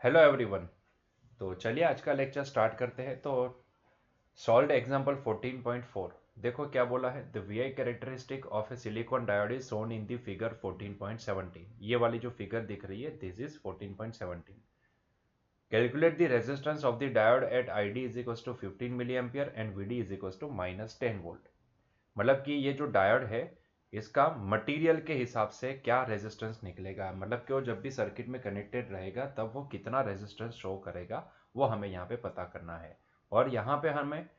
Hello everyone. तो चलिए आज का लेक्चर स्टार्ट करते हैं। तो सॉल्व एग्जांपल 14.4। देखो क्या बोला है। The VI characteristic of a silicon diode is shown in the figure 14.17। ये वाली जो फिगर दिख रही है this is 14.17। Calculate the resistance of the diode at ID is equal to 15 milli ampere and VD is equal to -10 volt. मतलब कि ये जो डायोड है इसका मटेरियल के हिसाब से क्या रेजिस्टेंस निकलेगा, मतलब कि वो जब भी सर्किट में कनेक्टेड रहेगा तब वो कितना रेजिस्टेंस शो करेगा वो हमें यहाँ पे पता करना है। और यहाँ पे हमें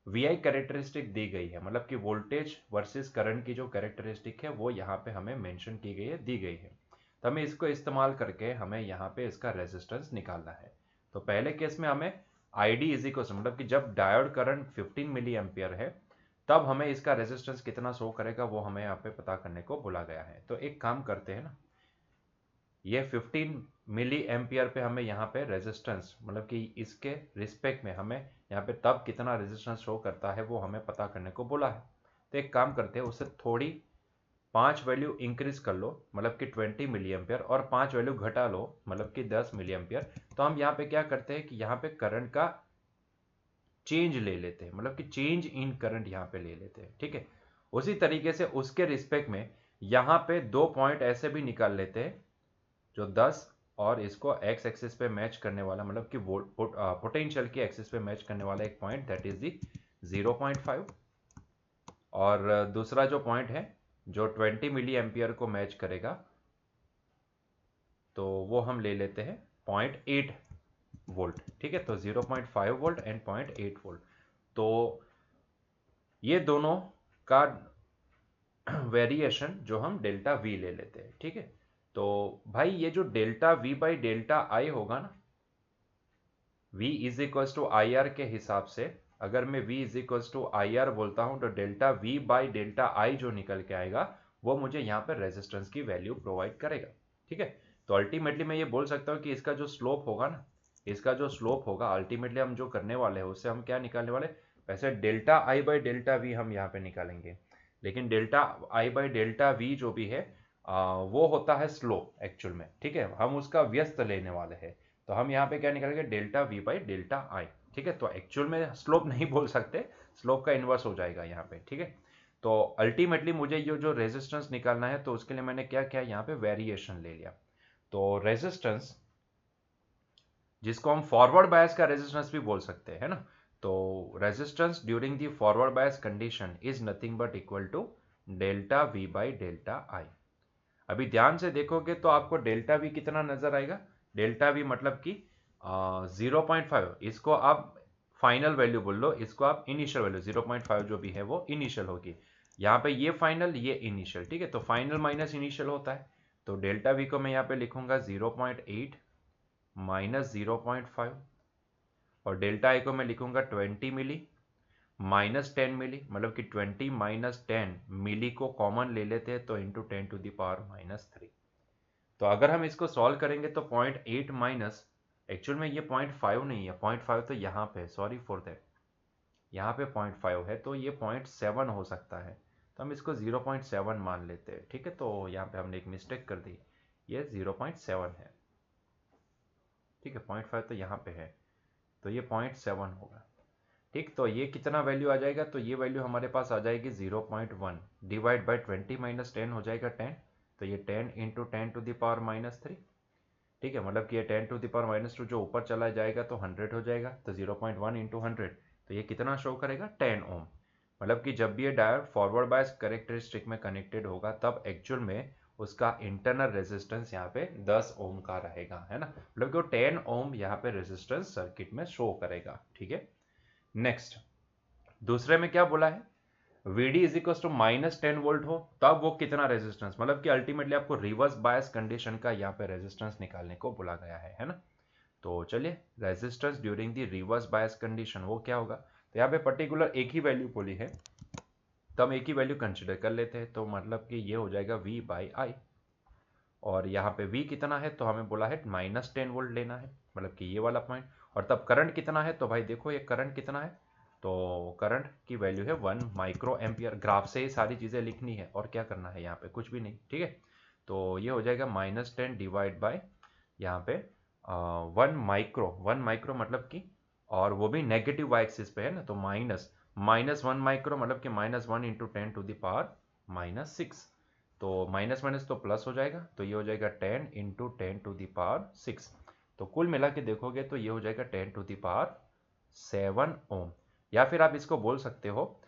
वी आई कैरेक्टरिस्टिक दी गई है, मतलब कि वोल्टेज वर्सेस करंट की जो कैरेक्टरिस्टिक है वो यहाँ पे हमें मेंशन की गई है, दी गई है। तो हमें इसको इस्तेमाल करके हमें यहाँ पे इसका रेजिस्टेंस निकालना है। तो पहले केस में हमें आई डी इज इक्वल, मतलब कि जब डायोड करंट 15 मिली एम्पियर है तब हमें इसका रेजिस्टेंस कितना शो करेगा वो हमें यहाँ पे पता करने को बोला गया है। तो एक काम करते हैं ना, ये 15 मिली एम्पियर पे हमें यहाँ पे रेजिस्टेंस, मतलब कि इसके रिस्पेक्ट में हमें यहाँ पे तब कितना रेजिस्टेंस शो करता है वो हमें पता करने को बोला है। तो एक काम करते हैं, उससे थोड़ी 5 वैल्यू इंक्रीज कर लो, मतलब कि 20 मिली एम्पियर, और 5 वैल्यू घटा लो, मतलब कि 10 मिली एम्पियर। तो हम यहाँ पे क्या करते हैं कि यहाँ पे करंट का चेंज ले लेते हैं, मतलब कि चेंज इन करंट यहाँ पे ले लेते हैं। ठीक है, उसी तरीके से उसके रिस्पेक्ट में यहाँ पे दो पॉइंट ऐसे भी निकाल लेते हैं जो 10 और इसको एक्स एक्सिस पे मैच करने वाला, मतलब कि पोटेंशियल की एक्सिस पे मैच करने वाला एक पॉइंट, दैट इज दी 0.5। और दूसरा जो पॉइंट है जो 20 मिली एम्पियर को मैच करेगा तो वो हम ले लेते हैं 0.8 वोल्ट। ठीक है, तो 0.5 वोल्ट एंड 0.8 वोल्ट। तो ये दोनों का वेरिएशन जो हम डेल्टा वी ले लेते हैं। ठीक है, तो भाई ये जो delta V by delta I होगा ना, v is equal to I R के हिसाब से अगर मैं v is equal to I R बोलता हूं तो delta v by delta I जो निकल के आएगा वो मुझे यहाँ पर रेजिस्टेंस की वैल्यू प्रोवाइड करेगा। ठीक है, तो अल्टीमेटली मैं ये बोल सकता हूँ कि इसका जो स्लोप होगा ना, इसका जो स्लोप होगा अल्टीमेटली हम जो करने वाले हैं उससे हम क्या निकालने वाले, वैसे delta I by delta we हम यहाँ पे निकालेंगे, लेकिन delta I by delta we जो भी है वो होता है स्लोप एक्चुअल में। ठीक है, हम उसका व्यस्त लेने वाले हैं, तो हम यहाँ पे क्या निकालेंगे, डेल्टा वी बाई डेल्टा आई। ठीक है, तो एक्चुअल में स्लोप नहीं बोल सकते, स्लोप का इन्वर्स हो जाएगा यहाँ पे। ठीक है, तो अल्टीमेटली मुझे ये जो रेजिस्टेंस निकालना है तो उसके लिए मैंने क्या किया, यहाँ पे वेरिएशन ले लिया। तो रेजिस्टेंस जिसको हम फॉरवर्ड बायस का रेजिस्टेंस भी बोल सकते हैं, है ना। तो resistance during the forward bias condition is nothing but equal to delta V by delta I. अभी ध्यान से देखोगे तो आपको डेल्टा वी कितना नजर आएगा, डेल्टा वी मतलब कि 0.5, इसको आप फाइनल वैल्यू बोल लो, इसको आप इनिशियल वैल्यू 0.5 जो भी है वो इनिशियल होगी। यहाँ पे ये फाइनल ये इनिशियल। ठीक है, तो फाइनल माइनस इनिशियल होता है, तो डेल्टा वी को मैं यहाँ पे लिखूंगा 0.8 माइनस 0.5, और डेल्टा आई को मैं लिखूंगा 20 मिली माइनस 10 मिली, मतलब कि 20 माइनस 10 मिली को कॉमन ले लेते हैं तो इंटू 10⁻³ तो अगर हम इसको सॉल्व करेंगे तो 0.8 माइनस, एक्चुअल में ये 0.5 नहीं है, 0.5 तो यहाँ पे, सॉरी फॉर दैट, यहाँ पे 0.5 है तो ये 0.7 हो सकता है, तो हम इसको 0.7 मान लेते हैं। ठीक है, तो यहाँ पे हमने एक मिस्टेक कर दी, ये 0.7 है। ठीक है, 0.5 तो यहाँ पे है तो ये 0.7 होगा। ठीक, तो ये कितना वैल्यू आ जाएगा, तो ये वैल्यू हमारे पास आ जाएगी 0.1 डिवाइड बाई 20 माइनस 10 हो जाएगा 10, तो ये 10 इंटू 10⁻³ ठीक है, मतलब कि ये 10⁻² जो ऊपर चला जाएगा तो 100 हो जाएगा, तो 0.1 इंटू 100 तो ये कितना शो करेगा 10 ओम। मतलब कि जब भी ये डायोड फॉरवर्ड बायस कैरेक्टरिस्टिक में कनेक्टेड होगा तब एक्चुअल में उसका इंटरनल रेजिस्टेंस यहाँ पे 10 ओम का रहेगा, है ना, मतलब कि वो 10 ओम यहाँ पे रेजिस्टेंस सर्किट में शो करेगा। ठीक है, नेक्स्ट दूसरे में क्या बोला है, Vd is equal to -10 volt हो तब वो कितना रेजिस्टेंस, मतलब कि अल्टीमेटली आपको रिवर्स बायस कंडीशन का यहाँ पे रेजिस्टेंस निकालने को बोला गया है ना। तो चलिए, resistance during the reverse bias condition वो क्या होगा, तो यहाँ पे पर्टिकुलर एक ही वैल्यू बोली है तो हम एक ही वैल्यू कंसिडर कर लेते हैं, तो मतलब कि ये हो जाएगा V बाई आई, और यहाँ पे V कितना है तो हमें बोला है -10 वोल्ट लेना है, मतलब कि ये वाला पॉइंट। और तब करंट कितना है, तो भाई देखो ये करंट कितना है, तो करंट की वैल्यू है 1 माइक्रो एम्पियर। ग्राफ से ही सारी चीज़ें लिखनी है और क्या करना है, यहाँ पे कुछ भी नहीं। ठीक है, तो ये हो जाएगा -10 डिवाइड बाय यहाँ पे वन माइक्रो मतलब कि, और वो भी नेगेटिव वाई एक्सिस पे है ना, तो माइनस 1 माइक्रो मतलब कि -1 इंटू 10⁻⁻6। तो माइनस माइनस तो प्लस हो जाएगा, तो ये हो जाएगा 10 इंटू 10⁻6। तो कुल मिला के देखोगे तो ये हो जाएगा 10⁻7 ओम, या फिर आप इसको बोल सकते हो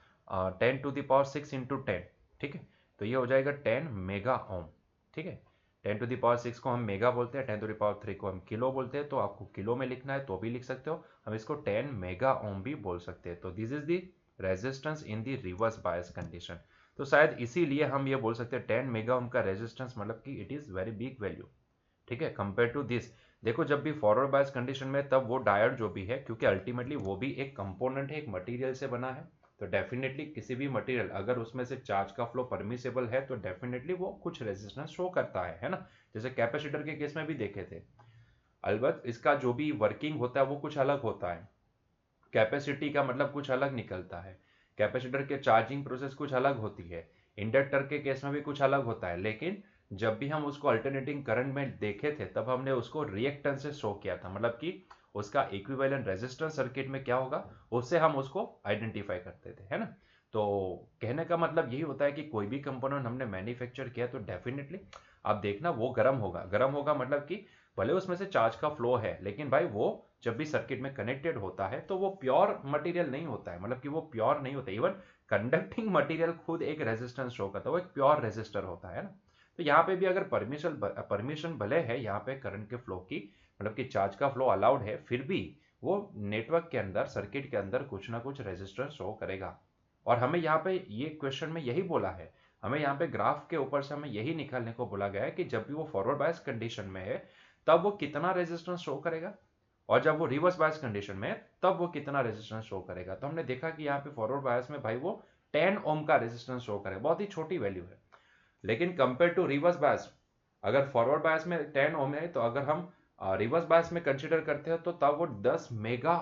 10⁻6 इंटू 10। ठीक है, तो ये हो जाएगा 10 मेगा ओम। ठीक है, 10⁻6 को हम मेगा बोलते हैं, 10⁻3 को हम किलो बोलते हैं, तो आपको किलो में लिखना है तो भी लिख सकते हो, हम इसको 10 मेगा ओम भी बोल सकते हैं। तो this is the resistance in the reverse bias condition. तो शायद इसीलिए हम ये बोल सकते हैं 10 मेगा ओम का रेजिस्टेंस मतलब कि it is very big value. ठीक है, कंपेयर टू दिस, देखो जब भी फॉरवर्ड बायस कंडीशन में, तब वो डायोड जो भी है, क्योंकि अल्टीमेटली वो भी एक कंपोनेंट है, एक मटेरियल से बना है, तो डेफिनेटली किसी भी मटेरियल अगर उसमें से चार्ज का फ्लो परमिसेबल है तो डेफिनेटली वो कुछ रेजिस्टेंस शो करता है ना। जैसे कैपेसिटर के केस में भी देखे थे, अलबत्त इसका जो भी वर्किंग होता है वो कुछ अलग होता है, कैपेसिटी का मतलब कुछ अलग निकलता है, कैपेसिटर के चार्जिंग प्रोसेस कुछ अलग होती है, इंडक्टर के केस में भी कुछ अलग होता है। लेकिन जब भी हम उसको अल्टरनेटिंग करंट में देखे थे तब हमने उसको रिएक्टेंस से शो किया था, मतलब कि उसका इक्विवेलेंट रेजिस्टेंस सर्किट में क्या होगा उससे हम उसको आइडेंटिफाई करते थे, है ना। तो कहने का मतलब यही होता है कि कोई भी कंपोनेंट हमने मैन्युफैक्चर किया तो डेफिनेटली आप देखना वो गर्म होगा मतलब कि भले उसमें से चार्ज का फ्लो है, लेकिन भाई वो जब भी सर्किट में कनेक्टेड होता है तो वो प्योर मटेरियल नहीं होता है, मतलब कि वो प्योर नहीं होता। इवन कंडक्टिंग मटेरियल खुद एक रेजिस्टेंस शो करता है, वो एक प्योर रेजिस्टर होता है ना। तो यहाँ पे भी अगर परमिशन भले है यहाँ पे करंट के फ्लो की, मतलब कि चार्ज का फ्लो अलाउड है, फिर भी वो नेटवर्क के अंदर, सर्किट के अंदर कुछ ना कुछ रेजिस्टेंस शो करेगा। और हमें यहाँ पे ये क्वेश्चन में यही बोला है, हमें यहाँ पे ग्राफ के ऊपर से हमें यही निकालने को बोला गया है कि जब भी वो फॉरवर्ड बायस कंडीशन में है तब वो कितना रेजिस्टेंस शो करेगा, और जब वो रिवर्स बायस कंडीशन में है तब वो कितना रेजिस्टेंस शो करेगा। तो हमने देखा कि यहाँ पे फॉरवर्ड बायस में भाई वो 10 ओम का रेजिस्टेंस शो करेगा, बहुत ही छोटी वैल्यू है। लेकिन कंपेयर टू रिवर्स बायस, अगर फॉरवर्ड बायस में 10 ओम है तो अगर हम रिवर्स बायस में कंसीडर करते हैं तो तब वो 10 मेगा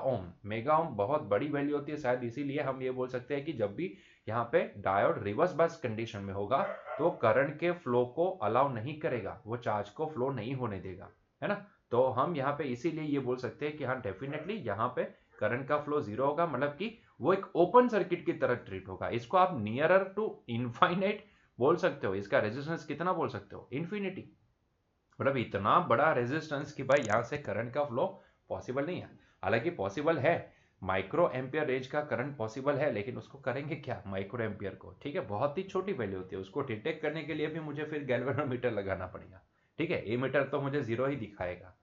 ओम बहुत बड़ी वैल्यू होती है। शायद इसीलिए हम ये बोल सकते हैं कि जब भी यहाँ पे डायोड रिवर्स बायस कंडीशन में होगा तो करंट के फ्लो को अलाउ नहीं करेगा, वो चार्ज को फ्लो नहीं होने देगा, है ना। तो हम यहाँ पे इसीलिए ये बोल सकते हैं कि हाँ डेफिनेटली यहाँ पे करंट का फ्लो जीरो होगा, मतलब कि वो एक ओपन सर्किट की तरह ट्रीट होगा। इसको आप नियरर टू इनफाइनाइट बोल सकते हो, इसका रेजिस्टेंस कितना बोल सकते हो, इन्फिनिटी, मतलब इतना बड़ा रेजिस्टेंस कि भाई यहाँ से करंट का फ्लो पॉसिबल नहीं है। हालांकि पॉसिबल है, माइक्रो एम्पियर रेंज का करंट पॉसिबल है, लेकिन उसको करेंगे क्या माइक्रो एम्पियर को, ठीक है, बहुत ही छोटी वैल्यू होती है, उसको डिटेक्ट करने के लिए भी मुझे फिर गैल्वेनोमीटर लगाना पड़ेगा। ठीक है, ए मीटर तो मुझे जीरो ही दिखाएगा,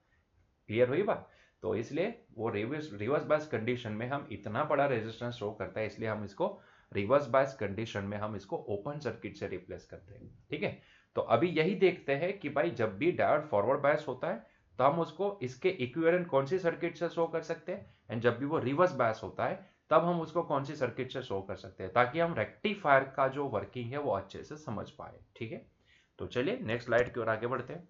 क्लियर हुई बात। तो इसलिए वो रिवर्स बायस कंडीशन में हम इतना बड़ा रेजिस्टेंस शो करता है, इसलिए हम इसको रिवर्स बायस कंडीशन में हम इसको ओपन सर्किट से रिप्लेस करते हैं। ठीक है, तो अभी यही देखते हैं कि भाई जब भी डायोड फॉरवर्ड बायस होता है तो हम उसको इसके इक्विवेलेंट कौन सी सर्किट से शो कर सकते हैं, एंड जब भी वो रिवर्स बायस होता है तब हम उसको कौन सी सर्किट से शो कर सकते हैं, ताकि हम रेक्टिफायर का जो वर्किंग है वो अच्छे से समझ पाए। ठीक है, तो चलिए नेक्स्ट स्लाइड की ओर आगे बढ़ते हैं।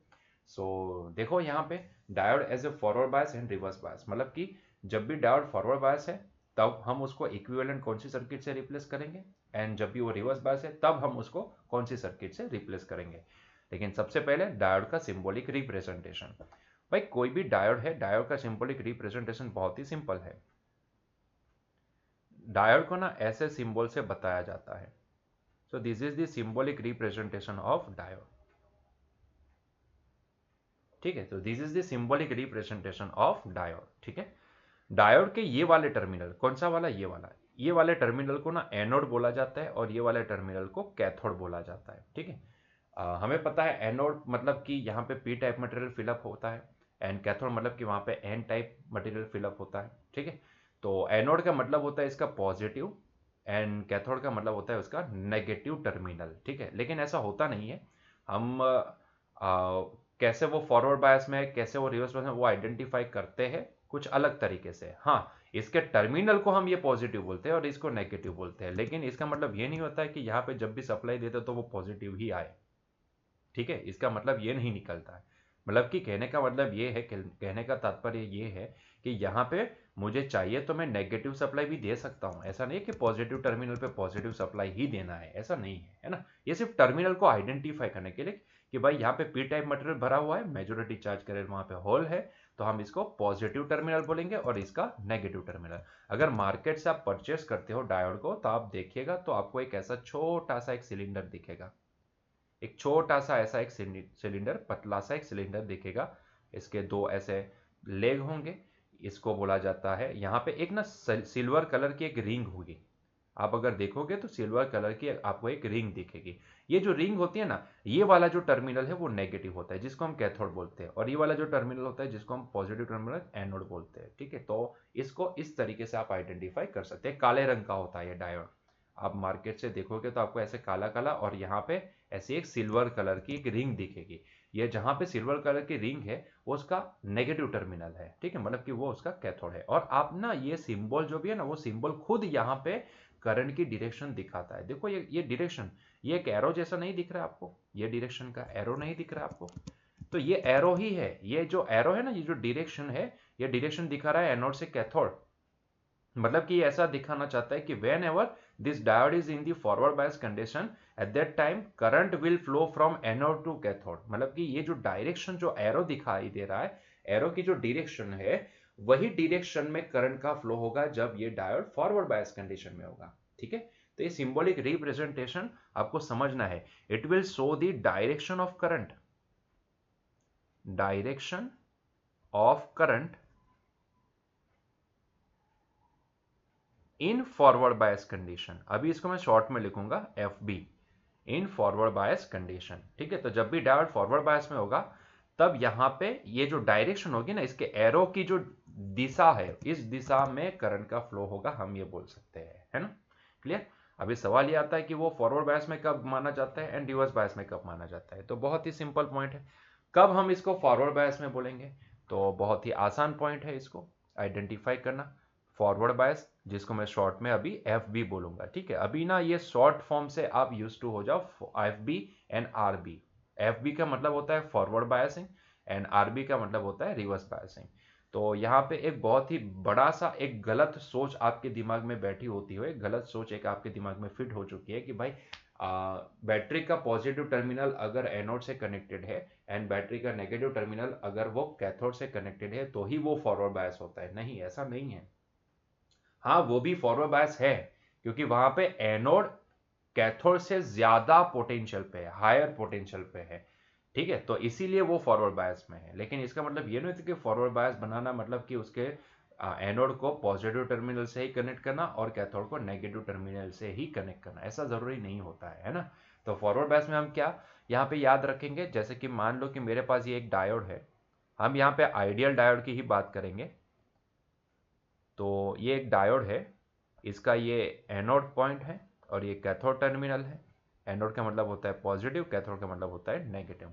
देखो यहाँ पे diode as a forward bias and reverse bias, मतलब कि जब भी डायोड फॉरवर्ड बायस है तब हम उसको इक्विवेलेंट कौन सी सर्किट से रिप्लेस करेंगे, एंड जब भी वो रिवर्स बायस है तब हम उसको कौन सी सर्किट से रिप्लेस करेंगे। लेकिन सबसे पहले डायोड का सिंबॉलिक रिप्रेजेंटेशन। भाई कोई भी डायोड है, डायोड का सिंबॉलिक रिप्रेजेंटेशन बहुत ही सिंपल है। डायोड को ना ऐसे सिंबल से बताया जाता है। So this is the symbolic representation of diode. ठीक है, तो this is the symbolic representation of diode. ठीक है, डायोड के ये वाले टर्मिनल, कौन सा वाला, ये वाले टर्मिनल को ना एनोड बोला जाता है और ये वाले टर्मिनल को कैथोड बोला जाता है। ठीक है, हमें पता है एनोड मतलब कि यहाँ पे पी टाइप मटेरियल फिलअप होता है, एंड कैथोड मतलब कि वहाँ पे एन टाइप मटेरियल फिलअप होता है। ठीक है, तो एनोड का मतलब होता है इसका पॉजिटिव, एंड कैथोड का मतलब होता है उसका नेगेटिव टर्मिनल। ठीक है, लेकिन ऐसा होता नहीं है। हम कैसे वो फॉरवर्ड बायस में, कैसे वो रिवर्स बायस में, वो आइडेंटिफाई करते हैं कुछ अलग तरीके से। हाँ, इसके टर्मिनल को हम ये पॉजिटिव बोलते हैं और इसको नेगेटिव बोलते हैं, लेकिन इसका मतलब ये नहीं होता है कि यहाँ पे जब भी सप्लाई देते तो वो पॉजिटिव ही आए। ठीक है, इसका मतलब ये नहीं निकलता है। मतलब कि कहने का मतलब ये है, कहने का तात्पर्य ये है कि यहाँ पे मुझे चाहिए तो मैं नेगेटिव सप्लाई भी दे सकता हूँ, ऐसा नहीं है कि पॉजिटिव टर्मिनल पे पॉजिटिव सप्लाई ही देना है, ऐसा नहीं है, है ना। ये सिर्फ टर्मिनल को आइडेंटिफाई करने के लिए कि भाई यहाँ पे पी टाइप मटेरियल भरा हुआ है, मेजोरिटी चार्ज करें वहाँ पे होल है, तो हम इसको पॉजिटिव टर्मिनल बोलेंगे और इसका नेगेटिव टर्मिनल। अगर मार्केट से आप परचेस करते हो डायोड को तो आप देखिएगा तो आपको एक ऐसा छोटा सा एक सिलेंडर दिखेगा, एक छोटा सा ऐसा एक सिलेंडर, पतला सा एक सिलेंडर दिखेगा। इसके दो ऐसे लेग होंगे, इसको बोला जाता है, यहाँ पे एक ना सिल्वर कलर की एक रिंग होगी। आप अगर देखोगे तो सिल्वर कलर की आपको एक रिंग दिखेगी। ये जो रिंग होती है ना, ये वाला जो टर्मिनल है वो नेगेटिव होता है जिसको हम कैथोड बोलते हैं, और ये वाला जो टर्मिनल होता है जिसको हम पॉजिटिव टर्मिनल एनोड बोलते हैं। ठीक है, तो इसको इस तरीके से आप आइडेंटिफाई कर सकते हैं। काले रंग का होता है ये डायोड, आप मार्केट से देखोगे तो आपको ऐसे काला काला और यहाँ पे ऐसी एक सिल्वर कलर की एक रिंग दिखेगी। ये जहाँ पे सिल्वर कलर की रिंग है वो उसका नेगेटिव टर्मिनल है। ठीक है, मतलब कि वो उसका कैथोड है। और आप ना ये सिंबल जो भी है ना, वो सिंबल खुद यहाँ पे करंट की डायरेक्शन दिखाता है। देखो ये डायरेक्शन, ये एक एरो जैसा नहीं दिख रहा है आपको, ये डायरेक्शन का एरो नहीं दिख रहा है आपको, तो ये एरो ही है। ये जो एरो है ना, ये जो डायरेक्शन है, ये डायरेक्शन दिखा रहा है एनोड से कैथोड। मतलब कि ऐसा दिखाना चाहता है कि whenever this diode is in the forward bias condition, at that time current will flow from anode to cathode. मतलब कि ये जो डायरेक्शन, जो एरो दिखाई दे रहा है, एरो की जो डायरेक्शन है, वही डायरेक्शन में करंट का फ्लो होगा जब ये डायोड फॉरवर्ड बायस कंडीशन में होगा। ठीक है, तो ये सिंबॉलिक रिप्रेजेंटेशन आपको समझना है। It will show the direction of current, direction of current in forward bias condition. अभी इसको मैं शॉर्ट में लिखूंगा F B, in forward bias condition. ठीक है, तो जब भी डायोड फॉरवर्ड बायस में होगा तब यहां पे ये जो डायरेक्शन होगी ना, इसके एरो की जो दिशा है, इस दिशा में करंट का फ्लो होगा, हम ये बोल सकते हैं, है ना। क्लियर। अभी सवाल ये आता है कि वो फॉरवर्ड बायस में कब माना जाता है एंड रिवर्स बायस में कब माना जाता है। तो बहुत ही सिंपल पॉइंट है, कब हम इसको फॉरवर्ड बायस में बोलेंगे, तो बहुत ही आसान पॉइंट है इसको आइडेंटिफाई करना। फॉरवर्ड बायस, जिसको मैं शॉर्ट में अभी एफ बी बोलूंगा। ठीक है, अभी ना ये शॉर्ट फॉर्म से आप यूज टू हो जाओ, F B and R B. F B का मतलब होता है forward biasing and R B का मतलब होता है रिवर्स बायसिंग। तो यहाँ पे एक बहुत ही बड़ा सा एक गलत सोच आपके दिमाग में बैठी होती है, गलत सोच एक आपके दिमाग में फिट हो चुकी है कि भाई बैटरी का पॉजिटिव टर्मिनल अगर एनोड से कनेक्टेड है एंड बैटरी का नेगेटिव टर्मिनल अगर वो कैथोड से कनेक्टेड है तो ही वो फॉरवर्ड बायस होता है। नहीं, ऐसा नहीं है। हाँ, वो भी फॉरवर्ड बायस है, क्योंकि वहां पे एनोड कैथोड से ज्यादा पोटेंशियल पे है, हायर पोटेंशियल पे है। ठीक है, तो इसीलिए वो फॉरवर्ड बायस में है। लेकिन इसका मतलब ये नहीं कि फॉरवर्ड बायस बनाना मतलब कि उसके एनोड को पॉजिटिव टर्मिनल से ही कनेक्ट करना और कैथोड को नेगेटिव टर्मिनल से ही कनेक्ट करना, ऐसा जरूरी नहीं होता है ना। तो फॉरवर्ड बायस में हम क्या यहाँ पे याद रखेंगे, जैसे कि मान लो कि मेरे पास ये एक डायोड है, हम यहाँ पे आइडियल डायोड की ही बात करेंगे। तो ये एक डायोड है, इसका ये एनोड पॉइंट है और ये कैथोड टर्मिनल है। एनोड का मतलब होता है पॉजिटिव, कैथोड का मतलब होता है नेगेटिव।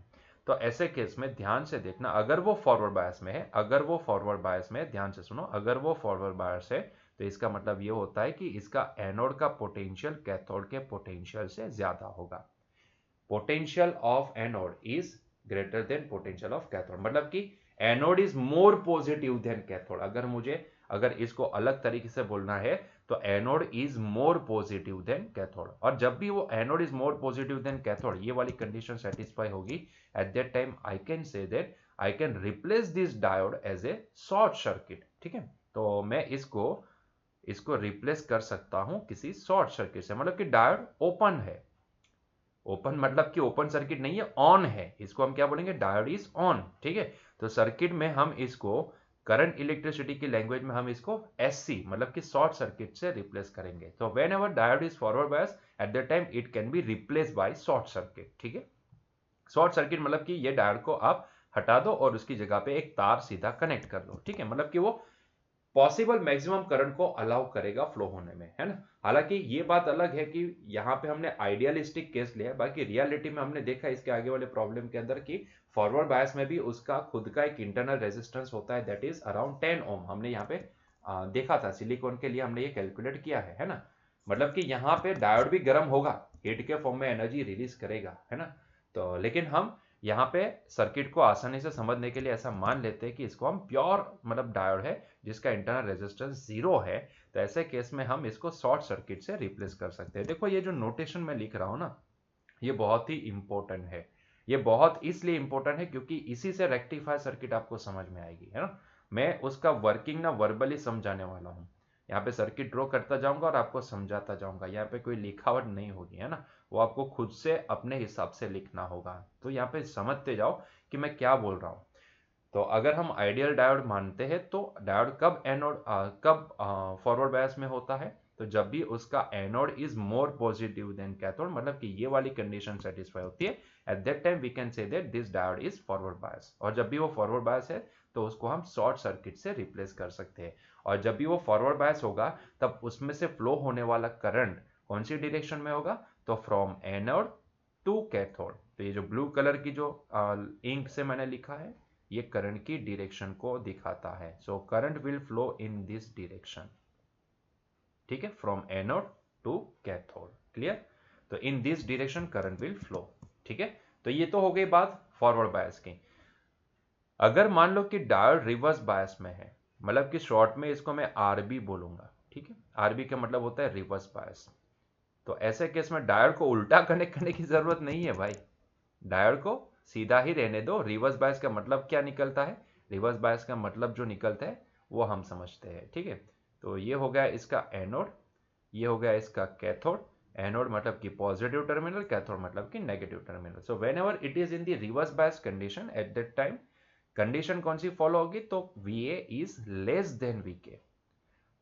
तो ऐसे केस में ध्यान से देखना, अगर वो फॉरवर्ड बायस में है, अगर वो फॉरवर्ड बायस में है, ध्यान से सुनो, अगर वो फॉरवर्ड बायस है तो इसका मतलब ये होता है कि इसका एनोड का पोटेंशियल कैथोड के पोटेंशियल से ज्यादा होगा। Potential of anode is greater than potential of cathode, मतलब कि anode is more positive than cathode. अगर इसको अलग तरीके से बोलना है तो anode is more positive than cathode. और जब भी वो anode is more positive than cathode, ये वाली कंडीशन सेटिस्फाई होगी, at that time I can say that I can replace this diode as a short circuit. ठीक है, तो मैं इसको रिप्लेस कर सकता हूं किसी शॉर्ट सर्किट से, मतलब कि डायोड ओपन है। ओपन मतलब कि ओपन सर्किट नहीं है, ऑन है, इसको हम क्या बोलेंगे, डायोड इज ऑन। ठीक है, तो सर्किट में हम इसको करंट इलेक्ट्रिसिटी की लैंग्वेज में हम इसको एससी मतलब कि शॉर्ट सर्किट से रिप्लेस करेंगे। तो when ever diode is forward bias, eight that time it can be replace by short circuit. ठीक है, शॉर्ट सर्किट मतलब कि ये डायोड को आप हटा दो और उसकी जगह पे एक तार सीधा कनेक्ट कर दो। ठीक है, मतलब कि वो पॉसिबल मैक्सिमम करंट को अलाउ करेगा फ्लो होने में, है ना। हालांकि ये बात अलग है कि यहाँ पे हमने आइडियलिस्टिक केस लिया है, बाकी रियलिटी में हमने देखा इसके आगे वाले प्रॉब्लम के अंदर कि फॉरवर्ड बायस में भी उसका खुद का एक इंटरनल रेजिस्टेंस होता है, दैट इज अराउंड 10 ओम। हमने यहाँ पे देखा था, सिलिकॉन के लिए हमने ये कैलकुलेट किया है ना। मतलब कि यहाँ पे डायोड भी गर्म होगा, हीट के फॉर्म में एनर्जी रिलीज करेगा, है ना। तो लेकिन हम यहाँ पे सर्किट को आसानी से समझने के लिए ऐसा मान लेते हैं कि इसको हम प्योर मतलब डायोड है जिसका इंटरनल रेजिस्टेंस 0 है, तो ऐसे केस में हम इसको शॉर्ट सर्किट से रिप्लेस कर सकते हैं। देखो ये जो नोटेशन मैं लिख रहा हूं ना, ये बहुत ही इंपॉर्टेंट है। ये बहुत इसलिए इंपॉर्टेंट है क्योंकि इसी से रेक्टिफायर सर्किट आपको समझ में आएगी, है ना। मैं उसका वर्किंग ना वर्बली समझाने वाला हूँ, यहाँ पे सर्किट ड्रॉ करता जाऊंगा और आपको समझाता जाऊंगा, यहाँ पे कोई लिखावट नहीं होगी, है ना। वो आपको खुद से अपने हिसाब से लिखना होगा। तो यहाँ पे समझते जाओ कि मैं क्या बोल रहा हूँ। तो अगर हम आइडियल डायोड मानते हैं तो डायोड कब एनोड कब फॉरवर्ड बायस में होता है, तो जब भी उसका anode is more positive than cathode, मतलब कि ये वाली कंडीशन सेटिस्फाई होती है, at that time we can say that this diode is forward bias. और जब भी वो फॉरवर्ड बायस है तो उसको हम शॉर्ट सर्किट से रिप्लेस कर सकते हैं। और जब भी वो फॉरवर्ड बायस होगा तब उसमें से फ्लो होने वाला करंट कौन सी डायरेक्शन में होगा, तो फ्रॉम एनोड टू कैथोड। तो ये जो ब्लू कलर की जो इंक से मैंने लिखा है ये करंट की डायरेक्शन को दिखाता है। So current will flow in this direction, ठीक है, from anode to cathode. Clear? तो in this direction current will flow. ठीक है, तो ये तो हो गई बात फॉरवर्ड बायस की। अगर मान लो कि डायोड रिवर्स बायस में है, मतलब कि शॉर्ट में इसको मैं आरबी बोलूंगा, ठीक है, आरबी का मतलब होता है रिवर्स बायस। तो ऐसे केस में डायोड को उल्टा कनेक्ट करने की जरूरत नहीं है भाई, डायोड को सीधा ही रहने दो। रिवर्स बायस का मतलब क्या निकलता है, रिवर्स बायस का मतलब जो निकलता है वो हम समझते हैं, ठीक है। तो ये हो गया इसका एनोड, ये हो गया इसका कैथोड। एनोड मतलब कि पॉजिटिव टर्मिनल, कैथोड मतलब कि negative terminal. So whenever it is in the reverse bias condition, at that time condition कौन सी फॉलो होगी, तो Va is less than Vk,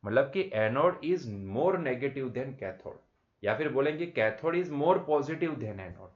मतलब कि anode is more negative than cathode, या फिर बोलेंगे cathode is more positive than anode.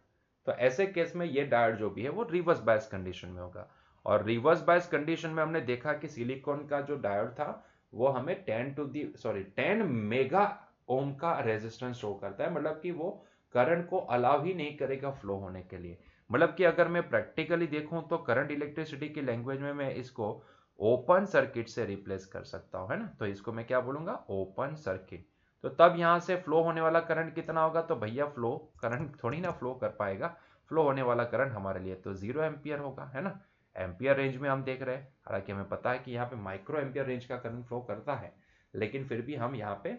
तो ऐसे केस में ये डायोड जो भी है वो रिवर्स बायस कंडीशन में होगा। और रिवर्स बायस कंडीशन में हमने देखा कि सिलिकॉन का जो डायोड था वो हमें 10 मेगा ओम का रेजिस्टेंस शो करता है, मतलब कि वो करंट को अलाउ ही नहीं करेगा फ्लो होने के लिए। मतलब कि अगर मैं प्रैक्टिकली देखूं तो करंट इलेक्ट्रिसिटी की लैंग्वेज में मैं इसको ओपन सर्किट से रिप्लेस कर सकता हूं, है ना। तो इसको मैं क्या बोलूंगा, ओपन सर्किट। तो तब यहां से फ्लो होने वाला करंट कितना होगा, तो भैया फ्लो करंट थोड़ी ना फ्लो कर पाएगा, फ्लो होने वाला करंट हमारे लिए तो 0 एम्पियर होगा, है ना। एम्पियर रेंज में हम देख रहे हैं, हालांकि हमें पता है कि यहाँ पे माइक्रो एम्पियर रेंज का करंट फ्लो करता है, लेकिन फिर भी हम यहाँ पे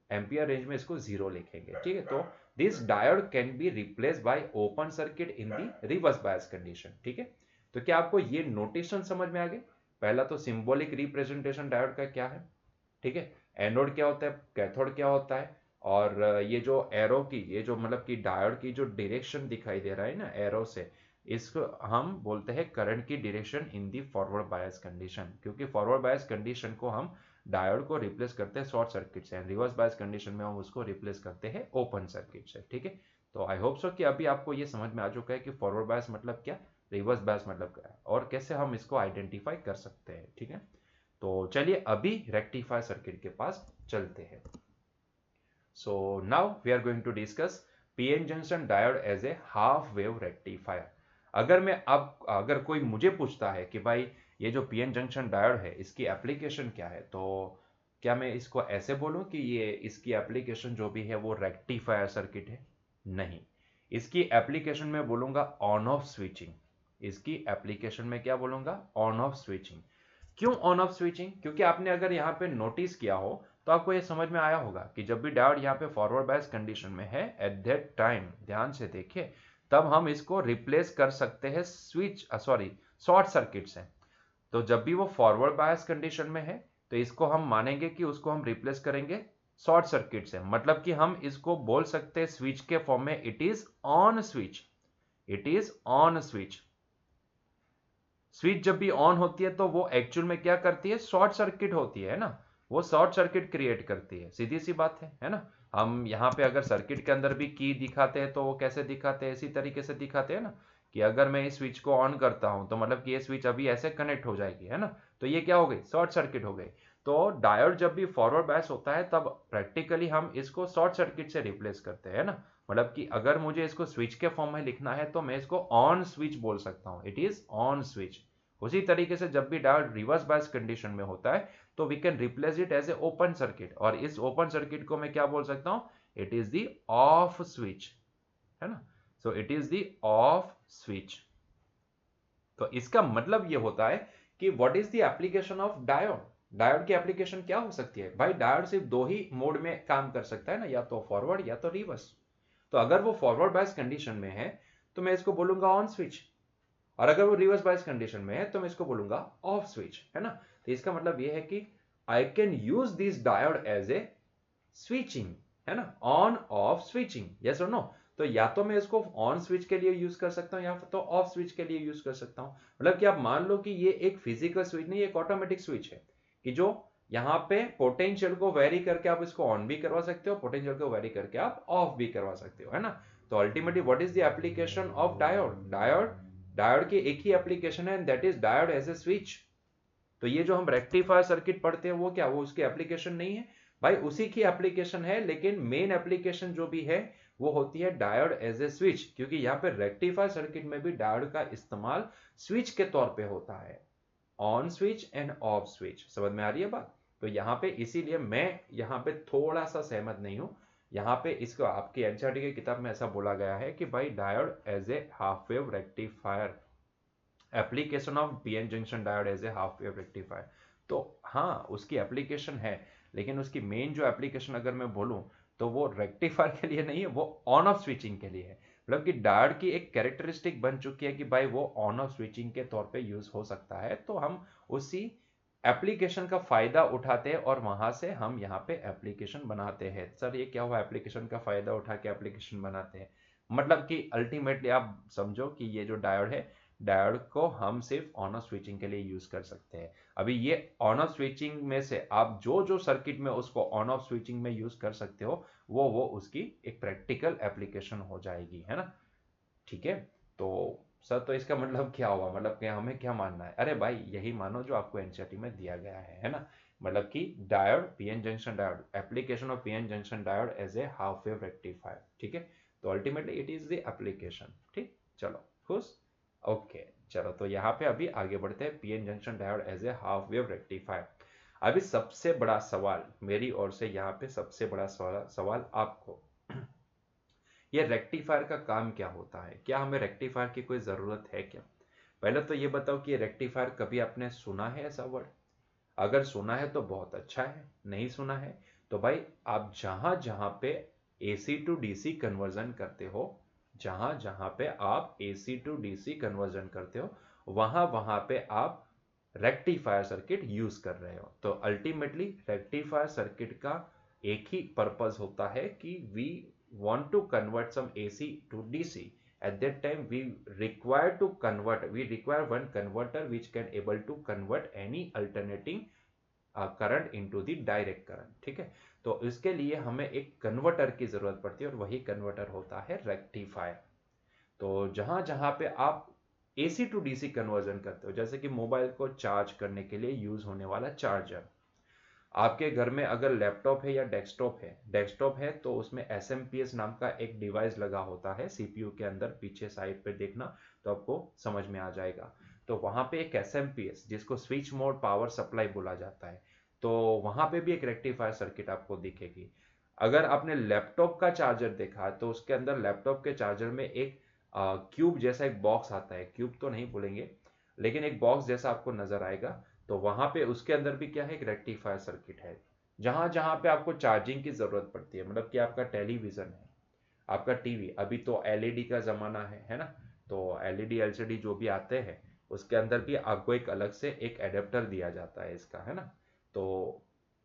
एम्पियर रेंज में इसको 0 लिखेंगे, ठीक है। तो this diode can be replace by open circuit in the reverse bias condition, ठीक है। तो क्या आपको ये नोटेशन समझ में आ गए? पहला तो सिंबॉलिक रिप्रेजेंटेशन डायोड का क्या है, ठीक है, एनोड क्या होता है, कैथोड क्या होता है, और ये जो एरो की, ये जो मतलब कि डायोड की जो डायरेक्शन दिखाई दे रहा है ना एरो से, इसको हम बोलते हैं करंट की direction in the forward bias condition, क्योंकि फॉरवर्ड बायस कंडीशन को हम डायोड को रिप्लेस करते हैं शॉर्ट सर्किट से, रिवर्स बायस कंडीशन में हम उसको रिप्लेस करते हैं ओपन सर्किट से, ठीक है। तो आई होप सो कि अभी आपको ये समझ में आ चुका है कि फॉरवर्ड बायस मतलब क्या, रिवर्स बायस मतलब क्या है, और कैसे हम इसको आइडेंटिफाई कर सकते हैं, ठीक है। तो चलिए अभी रेक्टिफायर सर्किट के पास चलते हैं। So now we are going to discuss PN junction diode as a half wave rectifier. अगर कोई मुझे पूछता है कि भाई ये जो पीएन जंक्शन डायोड है इसकी एप्लीकेशन क्या है, तो क्या मैं इसको ऐसे बोलूं कि ये इसकी एप्लीकेशन जो भी है वो रेक्टिफायर सर्किट है? नहीं, इसकी एप्लीकेशन में बोलूंगा ऑन ऑफ स्विचिंग। इसकी एप्लीकेशन में क्या बोलूंगा, ऑन ऑफ स्विचिंग। क्यों ऑन ऑफ स्विचिंग? क्योंकि आपने अगर यहाँ पे नोटिस किया हो तो आपको ये समझ में आया होगा कि जब भी डायोड यहाँ पे फॉरवर्ड बायस कंडीशन में है, एट दैट टाइम ध्यान से देखिए, तब हम इसको रिप्लेस कर सकते हैं शॉर्ट सर्किट से। तो जब भी वो फॉरवर्ड बायस कंडीशन में है तो इसको हम मानेंगे कि उसको हम रिप्लेस करेंगे शॉर्ट सर्किट से, मतलब कि हम इसको बोल सकते हैं स्विच के फॉर्म में, it is on switch, it is on switch. Switch जब भी ऑन होती है तो वो एक्चुअल में क्या करती है, शॉर्ट सर्किट होती है ना, वो शॉर्ट सर्किट क्रिएट करती है, सीधी सी बात है ना। हम यहाँ पे अगर सर्किट के अंदर भी की दिखाते हैं तो वो कैसे दिखाते हैं, इसी तरीके से दिखाते हैं ना, कि अगर मैं इस स्विच को ऑन करता हूं तो मतलब कि ये स्विच अभी ऐसे कनेक्ट हो जाएगी, है ना। तो ये क्या हो गई, शॉर्ट सर्किट हो गई। तो डायोड जब भी फॉरवर्ड बायस होता है तब प्रैक्टिकली हम इसको शॉर्ट सर्किट से रिप्लेस करते हैं ना, मतलब कि अगर मुझे इसको स्विच के फॉर्म में लिखना है तो मैं इसको ऑन स्विच बोल सकता हूं, इट इज ऑन स्विच। उसी तरीके से जब भी डायोड रिवर्स बायस कंडीशन में होता है तो we can replace it as a open circuit, और इस ओपन सर्किट को मैं क्या बोल सकता हूं, it is the off switch, है ना। So it is the off switch. तो इसका मतलब ये होता है कि what is the application of diode. Diode की एप्लीकेशन क्या हो सकती है भाई, डायोड सिर्फ दो ही मोड में काम कर सकता है ना, या तो फॉरवर्ड या तो रिवर्स। तो अगर वो फॉरवर्ड बायस कंडीशन में है तो मैं इसको बोलूंगा ऑन स्विच, और अगर वो रिवर्स बायस कंडीशन में है तो मैं इसको बोलूंगा ऑफ स्विच, है ना। तो इसका मतलब ये है कि I can use this diode as a switching, है ना, ऑन ऑफ स्विचिंग, यस और नो। तो या तो मैं इसको ऑन स्विच के लिए यूज कर सकता हूं या तो ऑफ स्विच के लिए यूज कर सकता हूं। मतलब कि आप मान लो कि ये एक फिजिकल स्विच नहीं, एक ऑटोमेटिक स्विच है कि जो यहाँ पे पोटेंशियल को वेरी करके आप इसको ऑन भी करवा सकते हो, पोटेंशियल को वेरी करके आप ऑफ भी करवा सकते हो, है ना। तो ultimately what is the application of diode? Diode की एक ही एप्लीकेशन है, that is diode as a switch. तो ये जो हम रेक्टिफायर सर्किट पढ़ते हैं वो क्या, वो उसकी एप्लीकेशन नहीं है भाई, उसी की एप्लीकेशन है, लेकिन मेन एप्लीकेशन जो भी है वो होती है डायोड एज ए स्विच, क्योंकि यहाँ पे रेक्टिफायर सर्किट में भी डायोड का इस्तेमाल स्विच के तौर पे होता है, on switch end off switch. समझ में आ रही है बात? तो यहाँ पे इसीलिए मैं यहाँ पे थोड़ा सा सहमत नहीं हूं। यहाँ पे इसको आपकी एनसीईआरटी की किताब में ऐसा बोला गया है कि भाई diode as a half wave rectifier, application of PN junction diode as a half wave rectifier. तो हाँ उसकी एप्लीकेशन है, लेकिन उसकी मेन जो एप्लीकेशन अगर मैं बोलूं तो वो रेक्टिफायर के लिए नहीं है, वो ऑन ऑफ स्विचिंग के लिए है। मतलब कि डायोड की एक कैरेक्टरिस्टिक बन चुकी है कि भाई वो ऑन ऑफ स्विचिंग के तौर पे यूज हो सकता है, तो हम उसी एप्लीकेशन का फायदा उठाते हैं और वहां से हम यहाँ पे एप्लीकेशन बनाते हैं। सर ये क्या हुआ, एप्लीकेशन का फायदा उठा के एप्लीकेशन बनाते हैं? मतलब कि अल्टीमेटली आप समझो कि ये जो डायोड है, डायोड को हम सिर्फ ऑन ऑफ स्विचिंग के लिए यूज कर सकते हैं। अभी ये ऑन ऑफ स्विचिंग में से आप जो जो सर्किट में उसको ऑन ऑफ स्विचिंग में यूज कर सकते हो वो उसकी एक प्रैक्टिकल एप्लीकेशन हो जाएगी, है ना। ठीक है। तो सर तो इसका मतलब क्या हुआ, मतलब कि हमें क्या मानना है? अरे भाई यही मानो जो आपको एनसीईआरटी में दिया गया है ना। मतलब कि diode, PN junction diode, application of PN junction diode as a half wave rectifier. ठीक है। तो ultimately it is the application. ठीक, चलो खुश। ओके चलो, तो यहाँ पे अभी आगे बढ़ते हैं, PN junction diode as a half wave rectifier. अभी सबसे बड़ा सवाल मेरी ओर से, यहाँ पे सबसे बड़ा सवाल आपको, ये रेक्टिफायर का काम क्या होता है? क्या हमें रेक्टिफायर की कोई जरूरत है क्या? पहले तो ये बताओ कि रेक्टिफायर कभी आपने सुना है ऐसा वर्ड? अगर सुना है तो बहुत अच्छा है, नहीं सुना है तो भाई आप जहां जहां पे एसी टू डीसी कन्वर्जन करते हो, जहां जहां पे आप एसी टू डीसी कन्वर्जन करते हो, वहां वहां पे आप रेक्टिफायर सर्किट यूज कर रहे हो। तो अल्टीमेटली रेक्टिफायर सर्किट का एक ही पर्पस होता है कि we want to convert some AC to DC. At that time we require one converter which can able to convert any alternating current into the direct current। ठीक है। तो इसके लिए हमें एक कन्वर्टर की जरूरत पड़ती है और वही कन्वर्टर होता है रेक्टिफायर। तो जहां जहां पे आप एसी टू डीसी कन्वर्जन करते हो, जैसे कि मोबाइल को चार्ज करने के लिए यूज होने वाला चार्जर, आपके घर में अगर लैपटॉप है या डेस्कटॉप है तो उसमें एसएमपीएस नाम का एक डिवाइस लगा होता है सीपीयू के अंदर, पीछे साइड पे देखना तो आपको समझ में आ जाएगा। तो वहां पे एक एसएमपीएस जिसको स्विच मोड पावर सप्लाई बोला जाता है, तो वहां पे भी एक रेक्टिफायर सर्किट आपको दिखेगी। अगर आपने लैपटॉप का चार्जर देखा तो उसके अंदर लैपटॉप के चार्जर में एक क्यूब जैसा एक बॉक्स आता है, क्यूब तो नहीं बोलेंगे लेकिन एक बॉक्स जैसा आपको नजर आएगा। तो वहां पे उसके अंदर भी क्या है, एक रेक्टिफायर सर्किट है। जहां जहां पे आपको चार्जिंग की जरूरत पड़ती है, मतलब कि आपका टेलीविजन है, आपका टीवी, अभी तो एलईडी का जमाना है ना। तो एलईडी एलसीडी जो भी आते हैं उसके अंदर भी आपको एक अलग से एक एडेप्टर दिया जाता है इसका, है ना। तो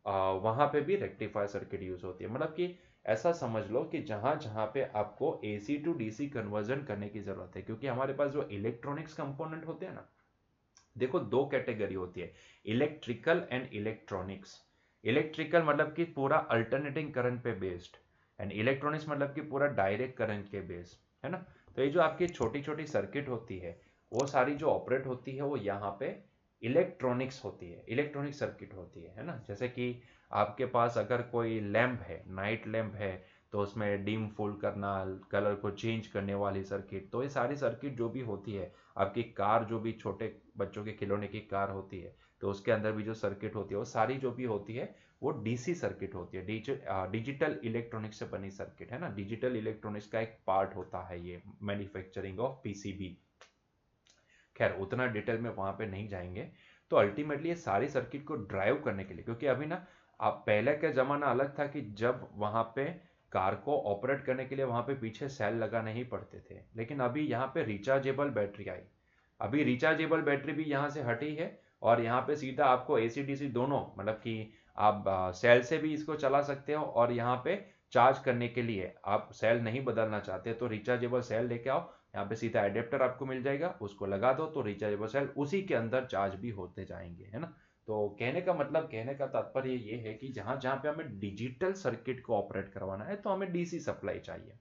वहां पे भी रेक्टिफायर सर्किट यूज होती है। मतलब कि ऐसा समझ लो कि जहां जहां पे आपको एसी टू डीसी कन्वर्जन करने की जरूरत है, क्योंकि हमारे पास जो इलेक्ट्रॉनिक्स कंपोनेंट होते हैं ना, देखो दो कैटेगरी होती है, इलेक्ट्रिकल एंड इलेक्ट्रॉनिक्स। इलेक्ट्रिकल मतलब कि पूरा अल्टरनेटिंग करंट पे बेस्ड, एंड इलेक्ट्रॉनिक्स मतलब कि पूरा डायरेक्ट करंट के बेस्ड, है ना। तो ये जो आपकी छोटी छोटी सर्किट होती है वो सारी जो ऑपरेट होती है वो यहाँ पे इलेक्ट्रॉनिक्स होती है, इलेक्ट्रॉनिक सर्किट होती है ना। जैसे कि आपके पास अगर कोई लैंप है, नाइट लैंप है, तो उसमें डिम फुल करना, कलर को चेंज करने वाली सर्किट, तो ये सारी सर्किट जो भी होती है, आपकी कार जो भी छोटे बच्चों के खिलौने की कार होती है तो उसके अंदर भी जो सर्किट होती है वो सारी जो भी होती है वो डीसी सर्किट होती है, डिजिटल इलेक्ट्रॉनिक्स से बनी सर्किट, है ना। डिजिटल इलेक्ट्रॉनिक्स का एक पार्ट होता है ये मैन्युफैक्चरिंग ऑफ पीसीबी। खैर उतना डिटेल में वहां पे नहीं जाएंगे। तो अल्टीमेटली ये सारी सर्किट को ड्राइव करने के लिए, क्योंकि अभी ना आप, पहले का जमाना अलग था कि जब वहां पे कार को ऑपरेट करने के लिए वहां पे पीछे सेल लगाने ही पड़ते थे, लेकिन अभी यहाँ पे रिचार्जेबल बैटरी आई। अभी रिचार्जेबल बैटरी भी यहाँ से हटी है और यहाँ पे सीधा आपको एसी डीसी दोनों, मतलब कि आप सेल से भी इसको चला सकते हो, और यहाँ पे चार्ज करने के लिए आप सेल नहीं बदलना चाहते तो रिचार्जेबल सेल लेके आओ, यहाँ पे सीधा एडेप्टर आपको मिल जाएगा, उसको लगा दो तो रिचार्जेबल सेल उसी के अंदर चार्ज भी होते जाएंगे, है ना। तो कहने का मतलब, कहने का तात्पर्य ये है कि जहां जहां पे हमें डिजिटल सर्किट को ऑपरेट करवाना है तो हमें डीसी सप्लाई चाहिए,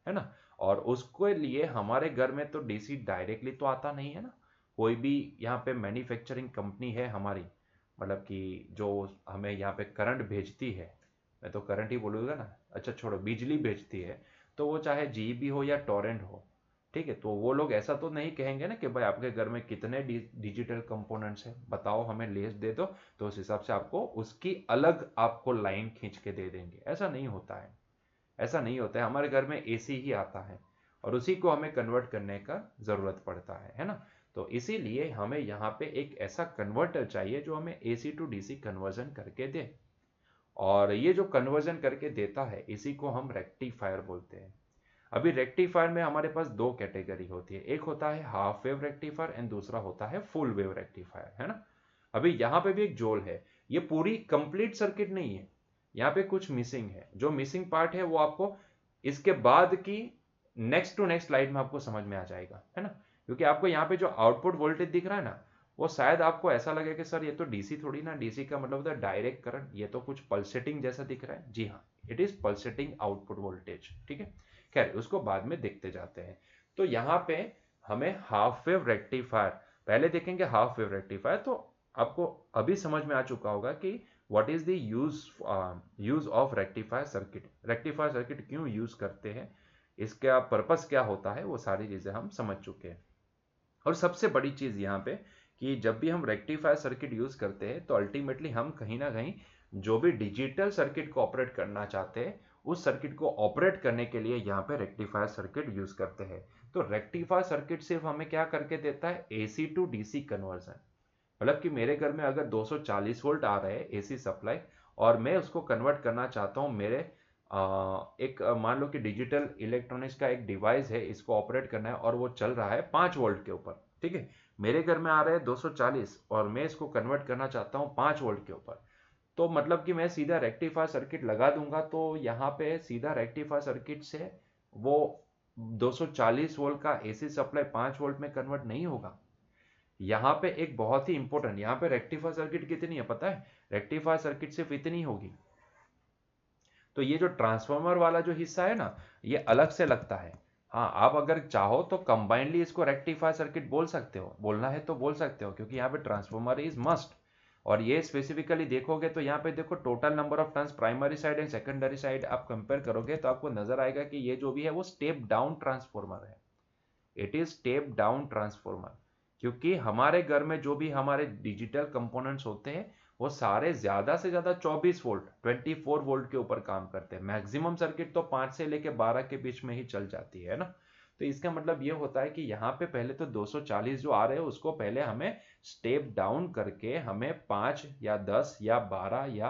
है ना। और उसके लिए हमारे घर में तो डीसी डायरेक्टली तो आता नहीं है ना। कोई भी यहाँ पे मैन्युफैक्चरिंग कंपनी है हमारी, मतलब कि जो हमें यहाँ पे करंट भेजती है, मैं तो करंट ही बोलूँगा ना, अच्छा छोड़ो, बिजली भेजती है, तो वो चाहे जीईबी हो या टोरेंट हो, ठीक है। तो वो लोग ऐसा तो नहीं कहेंगे ना कि भाई आपके घर में कितने डिजिटल कंपोनेंट्स हैं, बताओ हमें लिस्ट दे दो, तो उस हिसाब से आपको उसकी अलग आपको लाइन खींच के दे देंगे। ऐसा नहीं होता है, ऐसा नहीं होता है। हमारे घर में एसी ही आता है और उसी को हमें कन्वर्ट करने का ज़रूरत पड़ता है ना। तो इसीलिए हमें यहाँ पे एक ऐसा कन्वर्टर चाहिए जो हमें एसी टू डीसी कन्वर्जन करके दे, और ये जो कन्वर्जन करके देता है इसी को हम रेक्टिफायर बोलते हैं। अभी रेक्टिफायर में हमारे पास दो कैटेगरी होती है, एक होता है हाफ वेव रेक्टिफायर एंड दूसरा होता है फुल वेव रेक्टिफायर, है ना। अभी यहाँ पे भी एक जोल है, ये पूरी कंप्लीट सर्किट नहीं है, यहाँ पे कुछ मिसिंग है। जो मिसिंग पार्ट है वो आपको इसके बाद की नेक्स्ट टू नेक्स्ट स्लाइड में आपको समझ में आ जाएगा, है ना। क्योंकि आपको यहाँ पे जो आउटपुट वोल्टेज दिख रहा है ना, वो शायद आपको ऐसा लगे कि सर ये तो डीसी थोड़ी ना, डीसी का मतलब होता है डायरेक्ट करंट, ये तो कुछ पल्सेटिंग जैसा दिख रहा है। जी हाँ, it is pulsating output voltage, ठीक है। खैर उसको बाद में देखते जाते हैं। तो यहाँ पे हमें हाफ वेव रेक्टिफायर पहले देखेंगे। हाफ वेव रेक्टिफायर तो आपको अभी समझ में आ चुका होगा कि what is the use of rectifier circuit, rectifier circuit क्यों यूज करते हैं, इसका पर्पस क्या होता है, वो सारी चीजें हम समझ चुके हैं। और सबसे बड़ी चीज यहाँ पे कि जब भी हम रेक्टिफायर सर्किट यूज करते हैं तो अल्टीमेटली हम कहीं ना कहीं जो भी डिजिटल सर्किट को ऑपरेट करना चाहते हैं उस सर्किट को ऑपरेट करने के लिए यहाँ पे रेक्टिफायर सर्किट यूज करते हैं। तो रेक्टिफायर सर्किट सिर्फ हमें क्या करके देता है, एसी टू डीसी कन्वर्जन। मतलब कि मेरे घर में अगर 240 वोल्ट आ रहे हैं एसी सप्लाई, और मैं उसको कन्वर्ट करना चाहता हूँ मेरे एक मान लो कि डिजिटल इलेक्ट्रॉनिक्स का एक डिवाइस है, इसको ऑपरेट करना है और वो चल रहा है 5 वोल्ट के ऊपर, ठीक है। मेरे घर में आ रहे हैं 240 और मैं इसको कन्वर्ट करना चाहता हूँ 5 वोल्ट के ऊपर। तो मतलब कि मैं सीधा रेक्टिफायर सर्किट लगा दूंगा तो यहाँ पे सीधा रेक्टिफायर सर्किट से वो 240 वोल्ट का एसी सप्लाई 5 वोल्ट में कन्वर्ट नहीं होगा। यहाँ पे एक बहुत ही इंपॉर्टेंट, यहाँ पे रेक्टिफायर सर्किट कितनी है पता है, रेक्टिफायर सर्किट सिर्फ इतनी होगी। तो ये जो ट्रांसफार्मर वाला जो हिस्सा है ना, ये अलग से लगता है। हाँ, आप अगर चाहो तो कंबाइनली इसको रेक्टिफायर सर्किट बोल सकते हो, बोलना है तो बोल सकते हो, क्योंकि यहाँ पे ट्रांसफार्मर इज मस्ट। और ये स्पेसिफिकली देखोगे तो यहाँ पे देखो total number of turns primary side and secondary side आप कंपेयर करोगे तो आपको नजर आएगा कि ये जो भी है वो स्टेप डाउन ट्रांसफॉर्मर है। It is step down transformer, क्योंकि हमारे घर में जो भी हमारे डिजिटल कंपोनेंट्स होते हैं वो सारे ज्यादा से ज्यादा 24 वोल्ट 24 वोल्ट के ऊपर काम करते हैं। मैक्सिमम सर्किट तो 5 से लेके 12 के बीच में ही चल जाती है ना। तो इसका मतलब ये होता है कि यहाँ पे पहले तो 240 जो आ रहे हैं उसको पहले हमें स्टेप डाउन करके हमें 5 या 10 या 12 या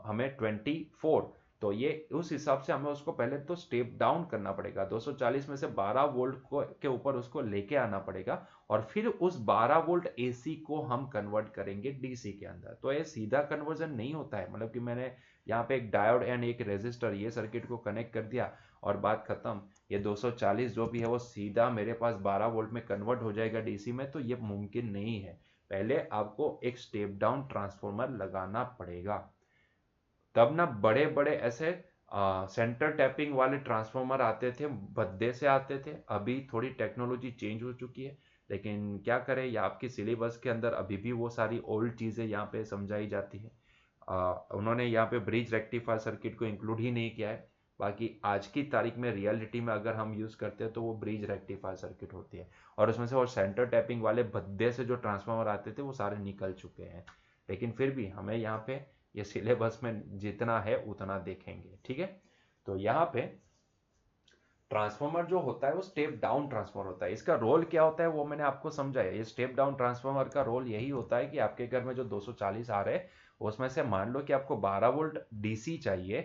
हमें 24, तो ये उस हिसाब से हमें उसको पहले तो स्टेप डाउन करना पड़ेगा, 240 में से 12 वोल्ट को के ऊपर उसको लेके आना पड़ेगा, और फिर उस 12 वोल्ट एसी को हम कन्वर्ट करेंगे डीसी के अंदर। तो ये सीधा कन्वर्जन नहीं होता है, मतलब कि मैंने यहाँ पे एक डायोड एंड एक रेजिस्टर ये सर्किट को कनेक्ट कर दिया और बात खत्म, ये 240 जो भी है वो सीधा मेरे पास 12 वोल्ट में कन्वर्ट हो जाएगा डीसी में, तो ये मुमकिन नहीं है। पहले आपको एक स्टेप डाउन ट्रांसफॉर्मर लगाना पड़ेगा, तब ना बड़े बड़े ऐसे सेंटर टैपिंग वाले ट्रांसफॉर्मर आते थे, भद्दे से आते थे। अभी थोड़ी टेक्नोलॉजी चेंज हो चुकी है, लेकिन क्या करें, या आपकी सिलेबस के अंदर अभी भी वो सारी ओल्ड चीज़ें यहाँ पे समझाई जाती है। उन्होंने यहाँ पे ब्रिज रेक्टिफायर सर्किट को इंक्लूड ही नहीं किया है। बाकी आज की तारीख में रियलिटी में अगर हम यूज़ करते हैं तो वो ब्रिज रेक्टिफायर सर्किट होती है, और उसमें से वो सेंटर टैपिंग वाले भद्दे से जो ट्रांसफॉर्मर आते थे वो सारे निकल चुके हैं। लेकिन फिर भी हमें यहाँ पे ये सिलेबस में जितना है उतना देखेंगे, ठीक है। तो यहाँ पे ट्रांसफॉर्मर जो होता है वो स्टेप डाउन ट्रांसफॉर्मर होता है। इसका रोल क्या होता है वो मैंने आपको समझाया। ये स्टेप डाउन ट्रांसफॉर्मर का रोल यही होता है कि आपके घर में जो 240 आ रहे हैं उसमें से मान लो कि आपको 12 वोल्ट डीसी चाहिए,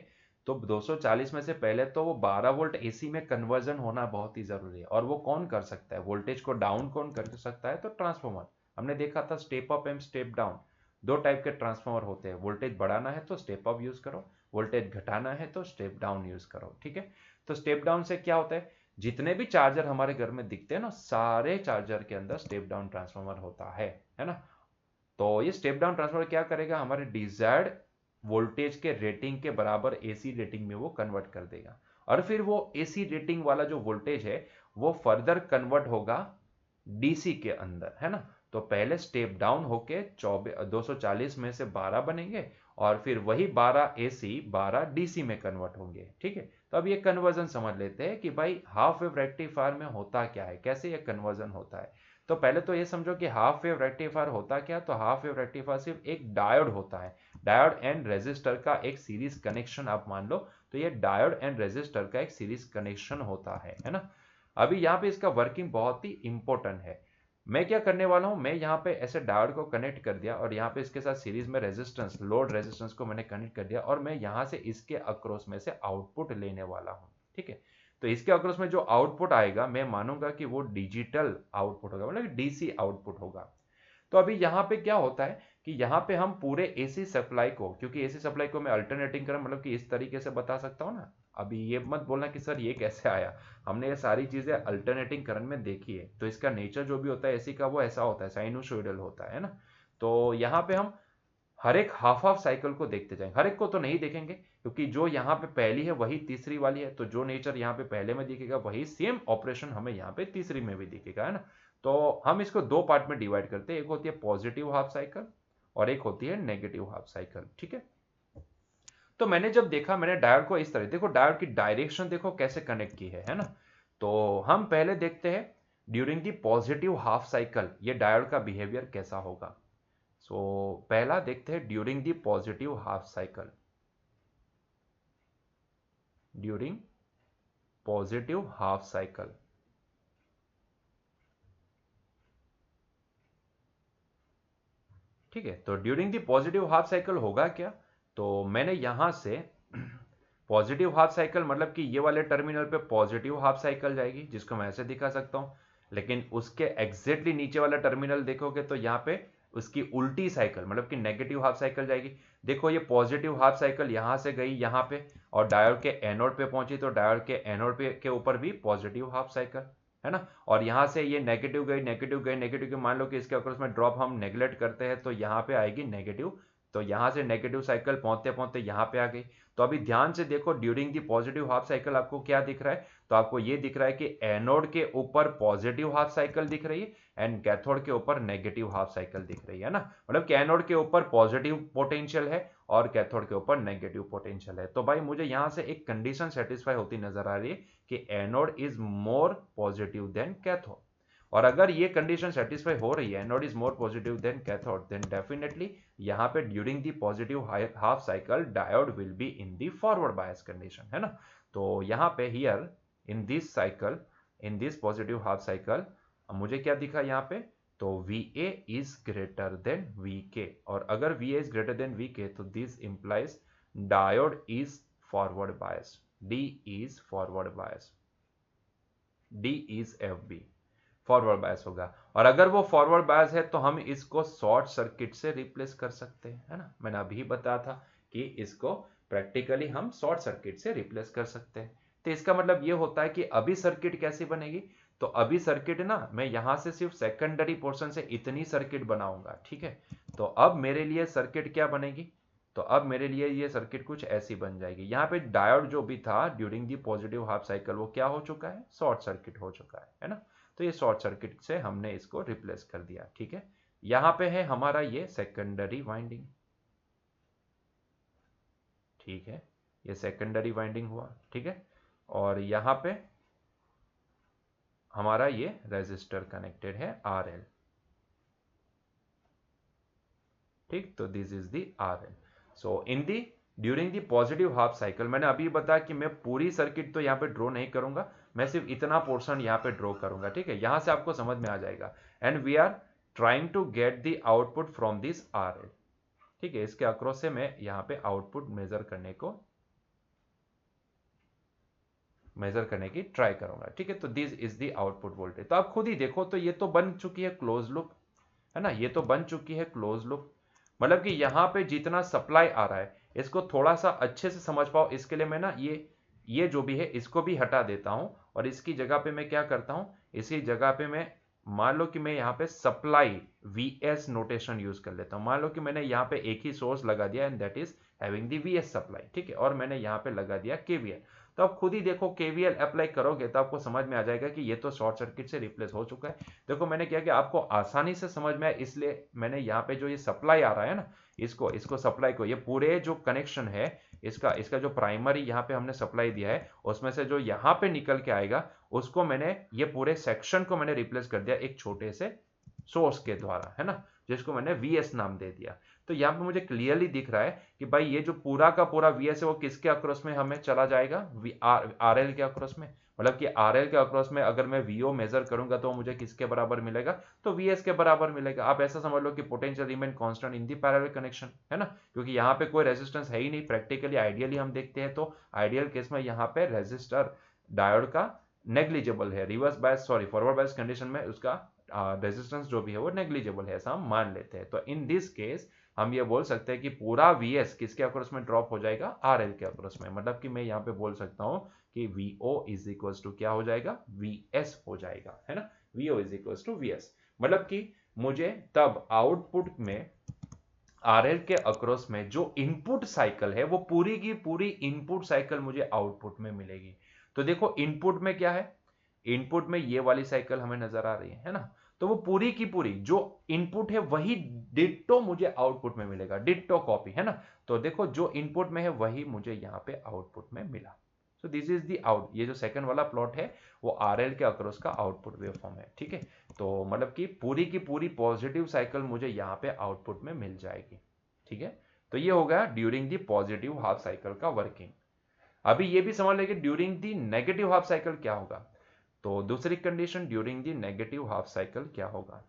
तो 240 में से पहले तो वो 12 वोल्ट एसी में कन्वर्जन होना बहुत ही जरूरी है। और वो कौन कर सकता है, वोल्टेज को डाउन कौन कर सकता है, तो ट्रांसफॉर्मर। हमने देखा था step up and step down, दो टाइप के ट्रांसफॉर्मर होते हैं। वोल्टेज बढ़ाना है तो स्टेप अप यूज करो, वोल्टेज घटाना है तो स्टेप डाउन यूज करो, ठीक है। तो स्टेप डाउन से क्या होता है, जितने भी चार्जर हमारे घर में दिखते हैं ना, सारे चार्जर के अंदर स्टेप डाउन ट्रांसफॉर्मर होता है ना। तो ये स्टेप डाउन ट्रांसफॉर्मर क्या करेगा, हमारे डिजायर्ड वोल्टेज के रेटिंग के बराबर एसी रेटिंग में वो कन्वर्ट कर देगा। और फिर वो एसी रेटिंग वाला जो वोल्टेज है वो फर्दर कन्वर्ट होगा डीसी के अंदर, है ना। तो पहले स्टेप डाउन होके 240 में से 12 बनेंगे, और फिर वही 12 एसी 12 डीसी में कन्वर्ट होंगे, ठीक है। तो अब ये कन्वर्जन समझ लेते हैं कि भाई हाफ वेव रेक्टिफायर में होता क्या है, कैसे ये कन्वर्जन होता है। तो पहले तो ये समझो कि हाफ वेव रेक्टिफायर होता क्या, तो हाफ वेव रेक्टिफायर सिर्फ एक डायोड होता है, डायोड एंड रेजिस्टर का एक सीरीज कनेक्शन आप मान लो। तो ये डायोड एंड रेजिस्टर का एक सीरीज कनेक्शन होता है ना। अभी यहाँ पे इसका वर्किंग बहुत ही इंपॉर्टेंट है। मैं क्या करने वाला हूँ, मैं यहाँ पे ऐसे डायोड को कनेक्ट कर दिया, और यहाँ पे इसके साथ सीरीज में रेजिस्टेंस, लोड रेजिस्टेंस को मैंने कनेक्ट कर दिया, और मैं यहाँ से इसके अक्रॉस में से आउटपुट लेने वाला हूँ, ठीक है। तो इसके अक्रॉस में जो आउटपुट आएगा मैं मानूंगा कि वो डिजिटल आउटपुट होगा, मतलब डीसी आउटपुट होगा। तो अभी यहाँ पे क्या होता है कि यहाँ पे हम पूरे एसी सप्लाई को, क्योंकि एसी सप्लाई को मैं अल्टरनेटिंग करंट मतलब कि इस तरीके से बता सकता हूँ ना। अभी ये मत बोलना कि सर ये कैसे आया, हमने ये सारी चीजें अल्टरनेटिंग करंट में देखी है। तो इसका नेचर जो भी होता है एसी का वो ऐसा होता है, साइनोसॉइडल होता है ना। तो यहाँ पे हम हर एक हाफ हाफ साइकिल को देखते जाएंगे, हर एक को तो नहीं देखेंगे, क्योंकि जो यहाँ पे पहली है वही तीसरी वाली है, तो जो नेचर यहाँ पे पहले में दिखेगा वही सेम ऑपरेशन हमें यहाँ पे तीसरी में भी दिखेगा, है ना। तो हम इसको दो पार्ट में डिवाइड करते हैं, एक होती है पॉजिटिव हाफ साइकिल और एक होती है नेगेटिव हाफ साइकिल, ठीक है। तो मैंने जब देखा, मैंने डायोड को इस तरह, देखो डायोड की डायरेक्शन देखो कैसे कनेक्ट की है ना। तो हम पहले देखते हैं during the positive half cycle ये डायोड का बिहेवियर कैसा होगा। सो पहला देखते हैं during the positive half cycle, during positive half cycle, ठीक है। तो during the positive half cycle होगा क्या, तो मैंने यहां से पॉजिटिव हाफ साइकिल मतलब कि ये वाले टर्मिनल पे पॉजिटिव हाफ साइकिल जाएगी, जिसको मैं ऐसे दिखा सकता हूं। लेकिन उसके एग्जैक्टली नीचे वाला टर्मिनल देखोगे तो यहाँ पे उसकी उल्टी साइकिल मतलब कि नेगेटिव हाफ साइकिल जाएगी। देखो ये पॉजिटिव हाफ साइकिल यहां से गई यहाँ पे, और डायोड के एनोड पे पहुंची, तो डायोड के एनोड पे के ऊपर भी पॉजिटिव हाफ साइकिल, है ना। और यहां से ये नेगेटिव गई, नेगेटिव गई, नेगेटिव गई, मान लो कि इसके अक्रॉस में ड्रॉप हम नेग्लेक्ट करते हैं तो यहाँ पे आएगी नेगेटिव। तो यहां से नेगेटिव साइकिल पहुंचते पहुंचते यहाँ पे आ गई। तो अभी ध्यान से देखो during the positive half cycle आपको क्या दिख रहा है, तो आपको ये दिख रहा है कि एनोड के ऊपर पॉजिटिव हाफ साइकिल दिख रही है एंड कैथोड के ऊपर नेगेटिव हाफ साइकिल दिख रही है ना। मतलब कि एनोड के ऊपर पॉजिटिव पोटेंशियल है और कैथोड के ऊपर नेगेटिव पोटेंशियल है। तो भाई मुझे यहां से एक कंडीशन सेटिस्फाई होती नजर आ रही है कि anode is more positive than cathode. और अगर ये कंडीशन सेटिस्फाई हो रही है, anode is more positive than cathode, then definitely यहाँ पे during the positive half cycle diode will be in the forward bias condition, है ना। तो यहाँ पे here in this cycle, in this positive half cycle मुझे क्या दिखा यहाँ पे, तो VA is greater than VK, और अगर VA is greater than VK तो this implies diode is forward bias, D is forward bias, D is FB, forward bias होगा। और अगर वो फॉरवर्ड बायस है तो हम इसको शॉर्ट सर्किट से रिप्लेस कर सकते हैं, है ना। मैंने अभी बताया था कि इसको प्रैक्टिकली हम शॉर्ट सर्किट से रिप्लेस कर सकते हैं। तो इसका मतलब ये होता है कि अभी सर्किट कैसी बनेगी, तो अभी सर्किट ना मैं यहां से सिर्फ सेकेंडरी पोर्शन से इतनी सर्किट बनाऊंगा, ठीक है। तो अब मेरे लिए सर्किट क्या बनेगी, तो अब मेरे लिए ये सर्किट कुछ ऐसी बन जाएगी। यहाँ पे डायोड जो भी था during the positive half cycle वो क्या हो चुका है, शॉर्ट सर्किट हो चुका है ना। तो ये शॉर्ट सर्किट से हमने इसको रिप्लेस कर दिया, ठीक है। यहां पे है हमारा ये सेकेंडरी वाइंडिंग, ठीक है, ये सेकेंडरी वाइंडिंग हुआ, ठीक है। और यहां पे हमारा ये रेजिस्टर कनेक्टेड है RL, ठीक। तो this is the RL। So in the during the positive half cycle मैंने अभी बताया कि मैं पूरी सर्किट तो यहाँ पे ड्रॉ नहीं करूंगा, मैं सिर्फ इतना पोर्शन यहाँ पे ड्रॉ करूंगा, ठीक है। यहां से आपको समझ में आ जाएगा। And we are trying to get the output from this RL, ठीक है। इसके अक्रॉस से मैं यहाँ पे आउटपुट मेजर करने को मेजर करने की ट्राई करूंगा, ठीक है। तो this is the output voltage. तो आप खुद ही देखो, तो ये तो बन चुकी है क्लोज लूप, है ना, ये तो बन चुकी है क्लोज लूप। मतलब कि यहाँ पे जितना सप्लाई आ रहा है, इसको थोड़ा सा अच्छे से समझ पाओ, इसके लिए मैं ना ये जो भी है इसको भी हटा देता हूं, और इसकी जगह पे मैं क्या करता हूं, इसी जगह पे मैं मान लो कि मैं यहाँ पे सप्लाई वीएस नोटेशन यूज कर लेता हूं। मान लो कि मैंने यहाँ पे एक ही सोर्स लगा दिया and that is having the VS supply, ठीक है, और मैंने यहाँ पे लगा दिया केवीएल। तो आप खुद ही देखो, केवीएल अप्लाई करोगे तो आपको समझ में आ जाएगा कि ये तो शॉर्ट सर्किट से रिप्लेस हो चुका है। देखो मैंने क्या किया, आपको आसानी से समझ में आए इसलिए मैंने यहाँ पे जो ये सप्लाई आ रहा है ना, इसको सप्लाई को, ये पूरे जो कनेक्शन है इसका जो प्राइमरी यहाँ पे हमने सप्लाई दिया है, उसमें से जो यहाँ पे निकल के आएगा उसको मैंने, ये पूरे सेक्शन को मैंने रिप्लेस कर दिया एक छोटे से सोर्स के द्वारा, है ना, जिसको मैंने वीएस नाम दे दिया। तो यहाँ पे मुझे क्लियरली दिख रहा है कि भाई ये जो पूरा का पूरा वीएस है वो किसके अक्रॉस में हमें चला जाएगा, आरएल के अक्रॉस में। मतलब कि आरएल के अक्रॉस में अगर मैं वीओ मेजर करूंगा तो मुझे किसके बराबर मिलेगा, तो वीएस के बराबर मिलेगा। आप ऐसा समझ लो कि potential remain constant in the parallel connection, है ना, क्योंकि यहाँ पे कोई रेजिस्टेंस है ही नहीं। प्रैक्टिकली आइडियली हम देखते हैं तो आइडियल केस में यहाँ पे रेजिस्टर डायोड का नेग्लिजिबल है, reverse bias sorry forward bias condition में उसका रेजिस्टेंस जो भी है वो नेग्लिजिबल है, ऐसा हम मान लेते हैं। तो इन दिस केस हम ये बोल सकते हैं कि पूरा वीएस किसके अक्रॉस में ड्रॉप हो जाएगा, आरएल के अक्रॉस में। मतलब कि मैं यहाँ पे बोल सकता हूँ कि वीओ इज इक्वल टू क्या हो जाएगा, वीएस हो जाएगा, है ना, VO is equal to VS. मतलब कि मुझे तब आउटपुट में आरएल के अक्रॉस में जो इनपुट साइकिल है वो पूरी की पूरी इनपुट साइकिल मुझे आउटपुट में मिलेगी। तो देखो इनपुट में क्या है, इनपुट में ये वाली साइकिल हमें नजर आ रही है ना, तो वो पूरी की पूरी जो इनपुट है वही डिट्टो मुझे आउटपुट में मिलेगा, डिट्टो कॉपी, है ना। तो देखो जो इनपुट में है वही मुझे यहाँ पे आउटपुट में मिला। सो दिस इज द आउट, ये जो सेकंड वाला प्लॉट है वो आरएल के अक्रॉस का आउटपुट वेवफॉर्म है, ठीक है। तो मतलब कि पूरी की पूरी पॉजिटिव साइकिल मुझे यहाँ पे आउटपुट में मिल जाएगी, ठीक है। तो ये हो गया during the positive half cycle का वर्किंग। अभी ये भी समझ लेंगे during the negative half cycle क्या होगा। तो दूसरी condition during the negative half cycle क्या होगा,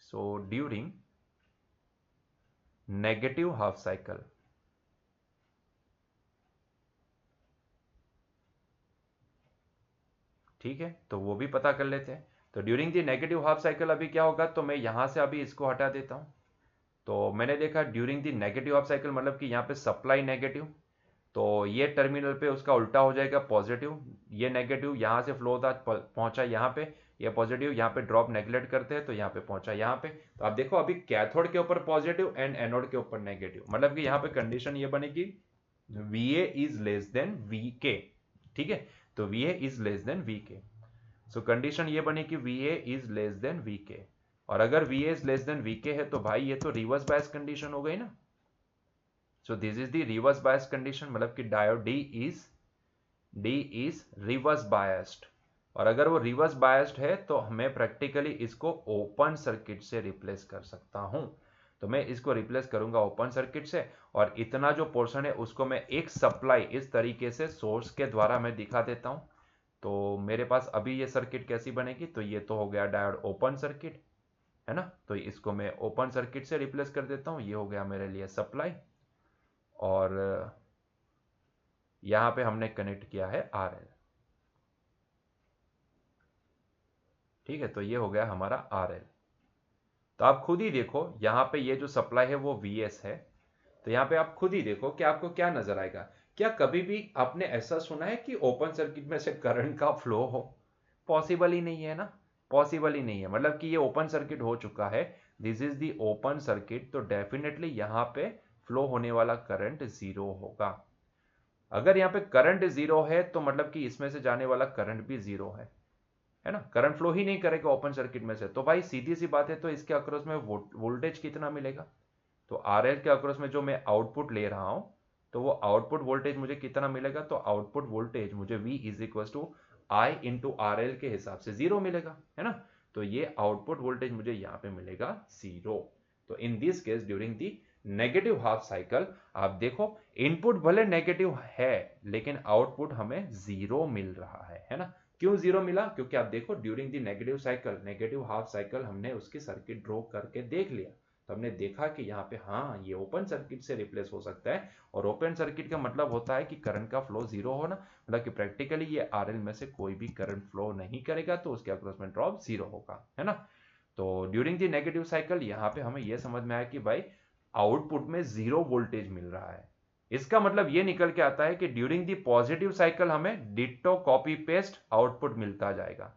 so during negative half cycle, ठीक है, तो वो भी पता कर लेते हैं। तो during the negative half cycle अभी क्या होगा, तो मैं यहां से अभी इसको हटा देता हूं। तो मैंने देखा during the negative half cycle मतलब कि यहां पे सप्लाई नेगेटिव, तो ये टर्मिनल पे उसका उल्टा हो जाएगा पॉजिटिव, ये नेगेटिव यहां से फ्लो होता पहुंचा यहाँ पे, ये पॉजिटिव यहाँ पे ड्रॉप नेग्लेक्ट करते हैं तो यहाँ पे पहुंचा यहाँ पे। तो आप देखो अभी कैथोड के ऊपर पॉजिटिव एंड एनोड के ऊपर नेगेटिव, मतलब कि यहाँ पे कंडीशन ये बनेगी VA is less than VK, ठीक है। तो VA is less than VK, so condition ये बनी कि VA is less than VK। और अगर VA is less than VK है तो भाई ये तो रिवर्स बायस कंडीशन हो गई ना। सो this is the reverse bias condition, मतलब कि diode D is reverse biased. और अगर वो रिवर्स बायस्ड है तो मैं प्रैक्टिकली इसको ओपन सर्किट से रिप्लेस कर सकता हूं। तो मैं इसको रिप्लेस करूंगा ओपन सर्किट से, और इतना जो पोर्शन है उसको मैं एक सप्लाई इस तरीके से सोर्स के द्वारा मैं दिखा देता हूं। तो मेरे पास अभी ये सर्किट कैसी बनेगी, तो ये तो हो गया डायोड ओपन सर्किट, है ना। तो इसको मैं ओपन सर्किट से रिप्लेस कर देता हूं, ये हो गया मेरे लिए सप्लाई, और यहां पे हमने कनेक्ट किया है RL, ठीक है। तो ये हो गया हमारा RL। तो आप खुद ही देखो यहाँ पे ये जो सप्लाई है वो VS है, तो यहाँ पे आप खुद ही देखो कि आपको क्या नजर आएगा। क्या कभी भी आपने ऐसा सुना है कि ओपन सर्किट में से करंट का फ्लो हो, पॉसिबल ही नहीं है ना, पॉसिबल ही नहीं है। मतलब कि ये ओपन सर्किट हो चुका है, this is the open circuit, तो डेफिनेटली यहाँ पे फ्लो होने वाला करंट जीरो होगा। अगर यहाँ पे करंट जीरो है तो मतलब कि इसमें से जाने वाला करंट भी जीरो है ना, करंट फ्लो ही नहीं करेगा ओपन सर्किट में से। तो भाई सीधी सी बात है, तो इसके अक्रॉस में वोल्टेज कितना मिलेगा, तो RL के अक्रॉस में जो मैं आउटपुट ले रहा हूं तो वो आउटपुट वोल्टेज मुझे कितना मिलेगा, तो आउटपुट वोल्टेज मुझे V is equal to I into RL के हिसाब से जीरो मिलेगा, है ना। तो ये आउटपुट वोल्टेज मुझे यहाँ पे मिलेगा जीरो। तो in this case during the negative half cycle आप देखो इनपुट भले नेगेटिव है लेकिन आउटपुट हमें जीरो मिल रहा है ना। क्यों जीरो मिला, क्योंकि आप देखो during the negative cycle, negative half cycle हमने उसकी सर्किट ड्रॉ करके देख लिया, तो हमने देखा कि यहाँ पे हाँ ये ओपन सर्किट से रिप्लेस हो सकता है, और ओपन सर्किट का मतलब होता है कि करंट का फ्लो जीरो होना, मतलब कि प्रैक्टिकली ये आरएल में से कोई भी करंट फ्लो नहीं करेगा, तो उसके अक्रॉस में ड्रॉप जीरो होगा, है ना। तो ड्यूरिंग द नेगेटिव साइकिल यहाँ पे हमें यह समझ में आया कि भाई आउटपुट में जीरो वोल्टेज मिल रहा है। इसका मतलब ये निकल के आता है कि ड्यूरिंग द पॉजिटिव साइकिल हमें डिट्टो कॉपी पेस्ट आउटपुट मिलता जाएगा,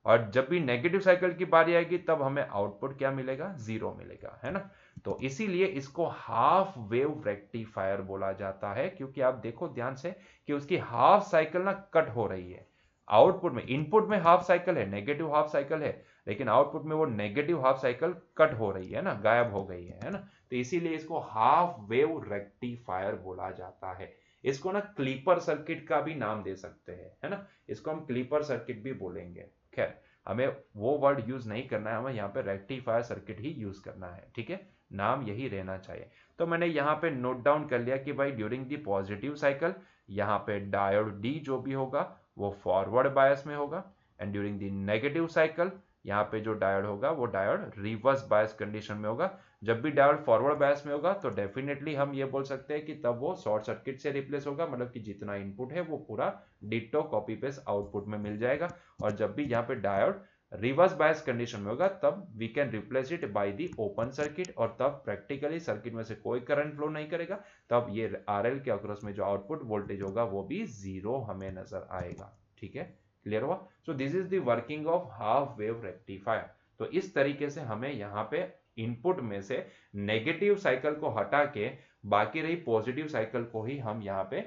और जब भी नेगेटिव साइकिल की बारी आएगी तब हमें आउटपुट क्या मिलेगा, जीरो मिलेगा, है ना। तो इसीलिए इसको हाफ वेव रेक्टिफायर बोला जाता है, क्योंकि आप देखो ध्यान से कि उसकी हाफ साइकिल ना कट हो रही है आउटपुट में। इनपुट में हाफ साइकिल है, नेगेटिव हाफ साइकिल है, लेकिन आउटपुट में वो नेगेटिव हाफ साइकिल कट हो रही है ना, गायब हो गई है ना। तो इसीलिए इसको हाफ वेव रेक्टिफायर बोला जाता है। इसको ना क्लीपर सर्किट का भी नाम दे सकते हैं, है ना, इसको हम क्लीपर सर्किट भी बोलेंगे। खैर हमें वो वर्ड यूज नहीं करना है, हमें यहाँ पे रेक्टिफायर सर्किट ही यूज करना है, ठीक है, नाम यही रहना चाहिए। तो मैंने यहाँ पे नोट डाउन कर लिया कि भाई ड्यूरिंग दी पॉजिटिव साइकिल यहाँ पे डायोड डी जो भी होगा वो फॉरवर्ड बायस में होगा, and during the negative cycle यहाँ पे जो डायोड होगा वो डायोड रिवर्स बायस कंडीशन में होगा। जब भी डायोड फॉरवर्ड बायस में होगा तो डेफिनेटली हम ये बोल सकते हैं कि तब वो शॉर्ट सर्किट से रिप्लेस होगा, मतलब कि जितना इनपुट है वो पूरा डिट्टो कॉपी पेस्ट आउटपुट में मिल जाएगा। और जब भी यहाँ पे डायोड रिवर्स बायस कंडीशन में होगा तब we can replace it by the open circuit, और तब प्रैक्टिकली सर्किट में से कोई करंट फ्लो नहीं करेगा, तब ये आरएल के अक्रॉस में जो आउटपुट वोल्टेज होगा वो भी जीरो हमें नजर आएगा। ठीक है, क्लियर हुआ। सो this is the working of half wave rectifier. तो इस तरीके से हमें यहाँ पे इनपुट में से नेगेटिव साइकिल को हटा के बाकी रही पॉजिटिव साइकिल को ही हम यहाँ पे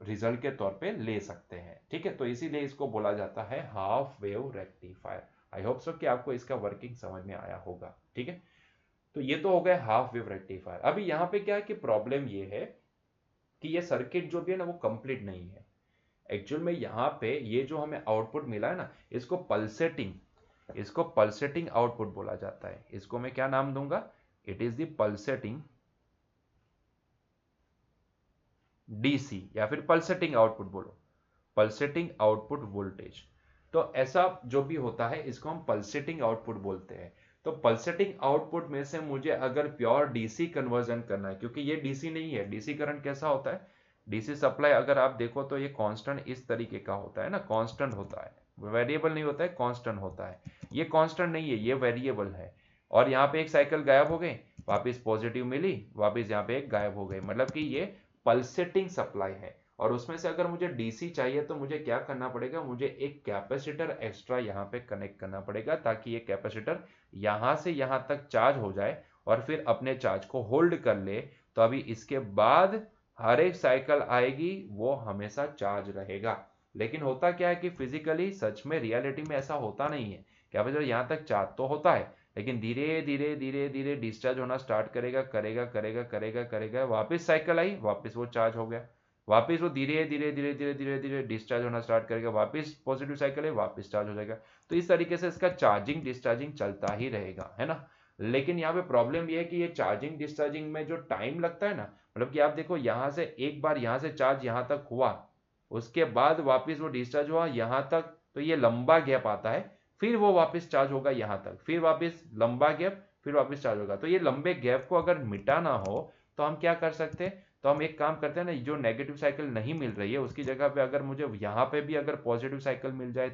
रिजल्ट के तौर पे ले सकते हैं। ठीक है, तो इसीलिए इसको बोला जाता है half wave rectifier. I hope so कि आपको इसका वर्किंग समझ में आया होगा। ठीक है, तो ये तो हो गया हाफ वेव रेक्टिफायर। अभी यहाँ पे क्या है कि प्रॉब्लम ये है कि ये सर्किट जो भी है ना वो कंप्लीट नहीं है। एक्चुअल में यहाँ पे ये जो हमें आउटपुट मिला है ना, इसको पल्सेटिंग आउटपुट बोला जाता है। इसको मैं क्या नाम दूंगा, it is the pulsating DC, या फिर पल्सेटिंग आउटपुट बोलो, पल्सेटिंग आउटपुट वोल्टेज। तो ऐसा जो भी होता है इसको हम पल्सेटिंग आउटपुट बोलते हैं। तो पल्सेटिंग आउटपुट में से मुझे अगर प्योर डीसी कन्वर्जन करना है, क्योंकि ये डीसी नहीं है। डीसी करंट कैसा होता है, डीसी सप्लाई अगर आप देखो तो ये कांस्टेंट इस तरीके का होता है ना, कांस्टेंट होता है, वेरिएबल नहीं होता है, कांस्टेंट होता है। ये कांस्टेंट नहीं है, ये वेरिएबल है। और यहाँ पे एक साइकिल गायब हो गई, वापिस पॉजिटिव मिली, वापिस यहाँ पे एक गायब हो गई, मतलब कि ये पल्सेटिंग सप्लाई है। और उसमें से अगर मुझे डीसी चाहिए तो मुझे क्या करना पड़ेगा, मुझे एक कैपेसिटर एक्स्ट्रा यहाँ पे कनेक्ट करना पड़ेगा, ताकि ये कैपेसिटर यहाँ से यहाँ तक चार्ज हो जाए और फिर अपने चार्ज को होल्ड कर ले। तो अभी इसके बाद हर एक साइकिल आएगी वो हमेशा चार्ज रहेगा। लेकिन होता क्या है कि फिजिकली सच में रियलिटी में ऐसा होता नहीं है। कैपेसिटर यहाँ तक चार्ज तो होता है, लेकिन धीरे धीरे धीरे धीरे डिस्चार्ज होना स्टार्ट करेगा, करेगा करेगा करेगा करेगा, वापस साइकिल आई, वापस वो चार्ज हो गया, वापस वो धीरे धीरे धीरे धीरे धीरे धीरे डिस्चार्ज होना स्टार्ट करेगा, वापस पॉजिटिव साइकिल है, वापस चार्ज हो जाएगा। तो इस तरीके से इसका चार्जिंग डिस्चार्जिंग चलता ही रहेगा, है ना। लेकिन यहाँ पे प्रॉब्लम ये है कि ये चार्जिंग डिस्चार्जिंग में जो टाइम लगता है ना, मतलब कि आप देखो यहाँ से एक बार यहाँ से चार्ज यहाँ तक हुआ, उसके बाद वापस वो डिस्चार्ज हुआ यहाँ तक, तो ये लंबा गैप आता है, फिर वो वापस चार्ज होगा यहाँ तक, फिर वापस लंबा गैप, फिर वापस चार्ज होगा। तो ये लंबे गैप को अगर मिटाना हो तो हम क्या कर सकते हैं, तो हम एक काम करते हैं ना, जो नेगेटिव साइकिल नहीं मिल रही है उसकी जगह पे अगर मुझे यहाँ पे भी अगर पॉजिटिव साइकिल मिल जाए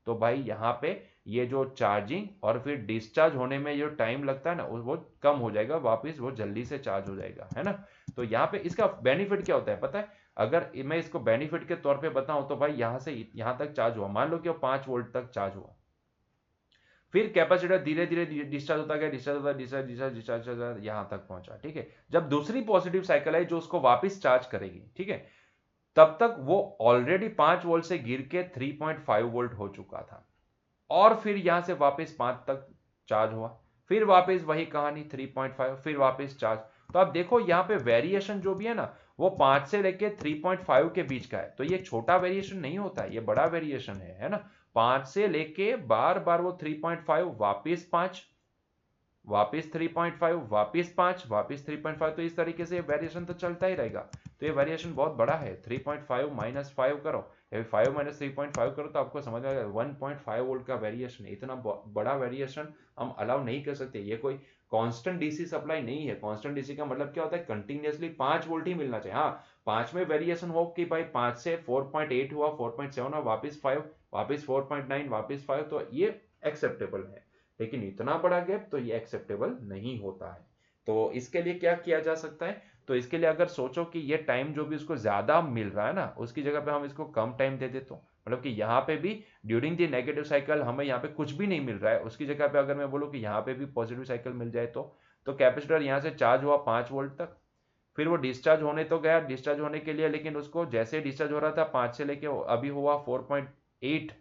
तो भाई यहाँ पे ये जो चार्जिंग और फिर डिस्चार्ज होने में जो टाइम लगता है ना वो कम हो जाएगा, वापस वो जल्दी से चार्ज हो जाएगा, है ना। तो यहाँ पे इसका बेनिफिट क्या होता है पता है, अगर मैं इसको बेनिफिट के तौर पे बताऊं तो भाई यहाँ से यहाँ तक चार्ज हुआ, मान लो कि वो 5 वोल्ट तक चार्ज हुआ, फिर कैपेसिटर धीरे धीरे डिस्चार्ज होता गया, डिस्चार्ज होता डिस्चार्ज डिस्चार्ज डिस्चार्ज यहाँ तक पहुंचा। ठीक है, जब दूसरी पॉजिटिव साइकिल है जो उसको वापस चार्ज करेगी, ठीक है, तब तक वो ऑलरेडी 5 वोल्ट से गिर के 3.5 वोल्ट हो चुका था, और फिर यहां से वापस 5 तक चार्ज हुआ, फिर वापस वही कहानी 3.5, फिर वापस चार्ज। तो आप देखो यहाँ पे वेरिएशन जो भी है ना वो 5 से लेके 3.5 के बीच का है। तो ये छोटा वेरिएशन नहीं होता है, ये बड़ा वेरिएशन है ना। 5 से लेके बार बार वो 3.5, वापिस 5, वापिस 3.5, वापिस 5, वापिस 3.5, तो इस तरीके से वेरिएशन तो चलता ही रहेगा। तो ये वेरिएशन बहुत बड़ा है, 3.5 माइनस 5 करो, अभी 5 माइनस 3.5 करो तो आपको समझ आएगा 1.5 वोल्ट का वेरिएशन है। इतना बड़ा वेरिएशन हम अलाउ नहीं कर सकते। ये कोई कांस्टेंट डीसी सप्लाई नहीं है। कांस्टेंट डीसी का मतलब क्या होता है, कंटिन्यूअसली 5 वोल्ट ही मिलना चाहिए। हाँ, 5 में वेरिएशन हो कि भाई 5 से 4.8 हुआ, 4.7 हुआ, वापस 5, वापस 4.9, वापस 5, तो ये एक्सेप्टेबल है। लेकिन इतना बड़ा गैप तो ये एक्सेप्टेबल नहीं होता है। तो इसके लिए क्या किया जा सकता है, तो इसके लिए अगर सोचो कि ये टाइम जो भी उसको ज्यादा मिल रहा है ना, उसकी जगह पे हम इसको कम टाइम दे देते, मतलब कि यहाँ पे भी ड्यूरिंग द नेगेटिव साइकिल हमें यहाँ पे कुछ भी नहीं मिल रहा है, उसकी जगह पे अगर मैं बोलूँ कि यहाँ पे भी पॉजिटिव साइकिल मिल जाए तो कैपेसिटर यहाँ से चार्ज हुआ 5 वोल्ट तक, फिर वो डिस्चार्ज होने तो गया, डिस्चार्ज होने के लिए, लेकिन उसको जैसे डिस्चार्ज हो रहा था 5 से लेके अभी हुआ 4.8,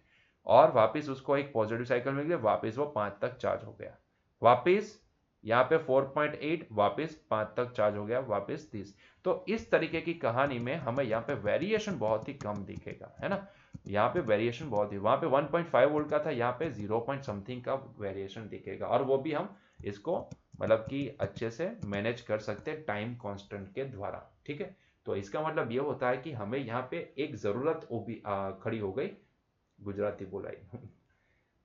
और वापस उसको एक पॉजिटिव साइकिल मिल गया, वापस वो 5 तक चार्ज हो गया, वापस यहाँ पे 4.8, वापस 5 तक चार्ज हो गया, वापस 30। तो इस तरीके की कहानी में हमें यहाँ पे वेरिएशन बहुत ही कम दिखेगा, है ना। यहाँ पे वेरिएशन बहुत ही, वहां पे 1.5 वोल्ट का था, यहाँ पे 0 पॉइंट समथिंग का वेरिएशन दिखेगा, और वो भी हम इसको मतलब कि अच्छे से मैनेज कर सकते हैं टाइम कांस्टेंट के द्वारा, ठीक है। तो इसका मतलब ये होता है कि हमें यहाँ पे एक जरूरत खड़ी हो गई, गुजराती बोलाई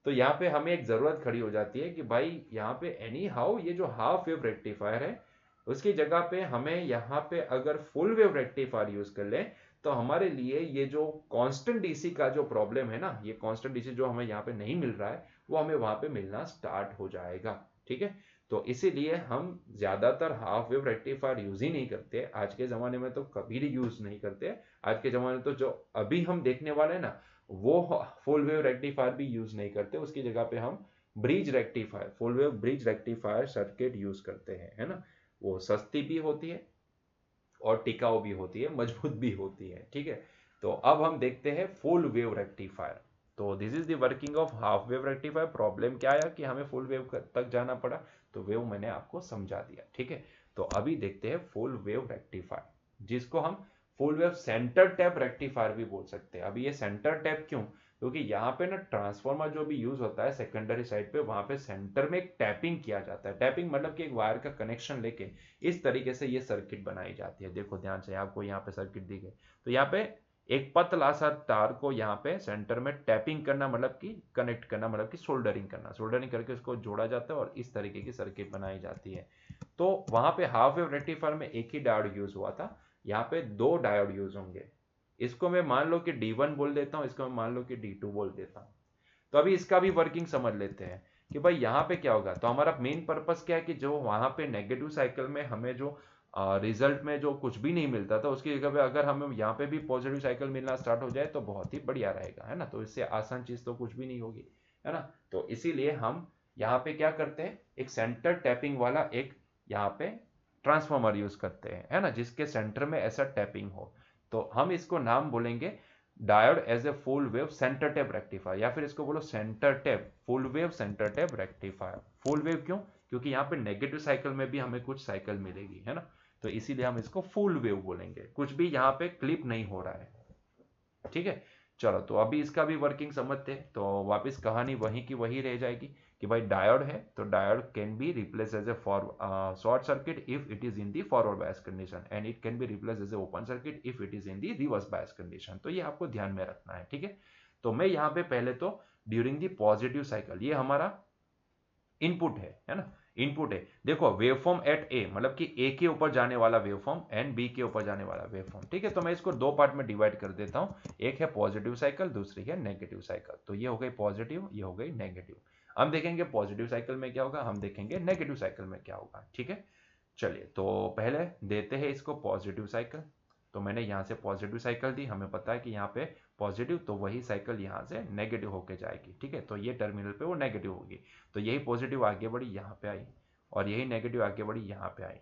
तो यहाँ पे हमें एक जरूरत खड़ी हो जाती है कि भाई यहाँ पे एनी हाउ ये जो हाफ वेव रेक्टिफायर है, उसकी जगह पे हमें यहाँ पे अगर फुल वेव रेक्टिफायर यूज कर ले, तो हमारे लिए ये जो कांस्टेंट डीसी का जो प्रॉब्लम है ना, ये कांस्टेंट डीसी जो हमें यहाँ पे नहीं मिल रहा है, वो हमें वहां पे मिलना स्टार्ट हो जाएगा, ठीक है। तो इसीलिए हम ज्यादातर हाफ वेव रेक्टिफायर यूज ही नहीं करते आज के जमाने में, तो कभी भी यूज नहीं करते आज के जमाने में। तो जो अभी हम देखने वाले हैं ना, वो फुल वेव रेक्टिफायर भी यूज नहीं करते, उसकी जगह पे हम bridge rectifier, full wave bridge rectifier circuit use करते हैं, है ना। वो सस्ती भी होती है और टिकाऊ भी होती है, मजबूत भी होती है, ठीक है। तो अब हम देखते हैं फुल वेव रेक्टिफायर। तो this is the working of half wave rectifier. Problem क्या आया कि हमें फुल वेव तक जाना पड़ा, तो वेव मैंने आपको समझा दिया, ठीक है। तो अभी देखते हैं फुल वेव रेक्टिफायर, जिसको हम full wave centre tap rectifier भी बोल सकते हैं। अभी ये सेंटर टैप क्यों, क्योंकि यहाँ पे ना ट्रांसफॉर्मर जो भी यूज होता है सेकेंडरी साइड पे, वहां पे सेंटर में एक टैपिंग किया जाता है। टैपिंग मतलब कि एक वायर का कनेक्शन लेके इस तरीके से ये सर्किट बनाई जाती है। देखो ध्यान से, आपको यहाँ पे सर्किट दी गई, तो यहाँ पे एक पतला सा तार को यहाँ पे सेंटर में टैपिंग करना, मतलब कि कनेक्ट करना, मतलब कि सोल्डरिंग करना, सोल्डरिंग करके उसको जोड़ा जाता है और इस तरीके की सर्किट बनाई जाती है। तो वहां पे हाफ वेव रेक्टिफायर में एक ही डायोड यूज हुआ था, यहाँ पे दो डायोड यूज होंगे। इसको मैं मान लो कि D1 बोल देता हूँ, इसको मैं मान लो कि D2 बोल देता हूँ। तो अभी इसका भी वर्किंग समझ लेते हैं कि भाई यहाँ पे क्या होगा। तो हमारा मेन पर्पस क्या है कि जो वहां पे नेगेटिव साइकिल में हमें जो रिजल्ट में जो कुछ भी नहीं मिलता था, उसकी जगह पे अगर हमें यहाँ पे भी पॉजिटिव साइकिल मिलना स्टार्ट हो जाए तो बहुत ही बढ़िया रहेगा, है ना। तो इससे आसान चीज तो कुछ भी नहीं होगी, है ना। तो इसीलिए हम यहाँ पे क्या करते हैं, एक सेंटर टैपिंग वाला एक यहाँ पे ट्रांसफॉर्मर यूज करते हैं, है ना, जिसके सेंटर में ऐसा टैपिंग हो। तो हम इसको नाम बोलेंगे diode as a full wave centre tap rectifier, या फिर इसको बोलो centre tap, full wave centre tap rectifier. Full wave क्यों, क्योंकि यहाँ पे नेगेटिव साइकिल में भी हमें कुछ साइकिल मिलेगी, है ना। तो इसीलिए हम इसको फुल वेव बोलेंगे, कुछ भी यहाँ पे क्लिप नहीं हो रहा है, ठीक है। चलो, तो अभी इसका भी वर्किंग समझते हैं। तो वापस कहानी वहीं की वही रह जाएगी कि भाई डायोड है, तो diode can be replace as a short circuit if it is in the forward bias condition, and it can be replace as a open circuit if it is in the reverse bias condition. तो ये आपको ध्यान में रखना है, ठीक है। तो मैं यहाँ पे पहले तो ड्यूरिंग दी पॉजिटिव साइकिल, ये हमारा इनपुट है ना, इनपुट है। देखो वेवफॉर्म एट ए, मतलब कि ए के ऊपर जाने वाला वेवफॉर्म एंड बी के ऊपर जाने वाला वेवफॉर्म, ठीक है। तो मैं इसको दो पार्ट में डिवाइड कर देता हूं, एक है पॉजिटिव साइकिल, दूसरी है नेगेटिव साइकिल। तो ये हो गई पॉजिटिव, ये हो गई नेगेटिव। हम देखेंगे पॉजिटिव साइकिल में क्या होगा, हम देखेंगे नेगेटिव साइकिल में क्या होगा, ठीक है। चलिए, तो पहले देते हैं इसको पॉजिटिव साइकिल। तो मैंने यहाँ से पॉजिटिव साइकिल दी, हमें पता है कि यहाँ पे पॉजिटिव, तो वही साइकिल यहाँ से नेगेटिव होके जाएगी, ठीक है। तो ये टर्मिनल पे वो नेगेटिव होगी, तो यही पॉजिटिव आगे बढ़ी यहाँ पे आई, और यही नेगेटिव आगे बढ़ी यहाँ पे आई।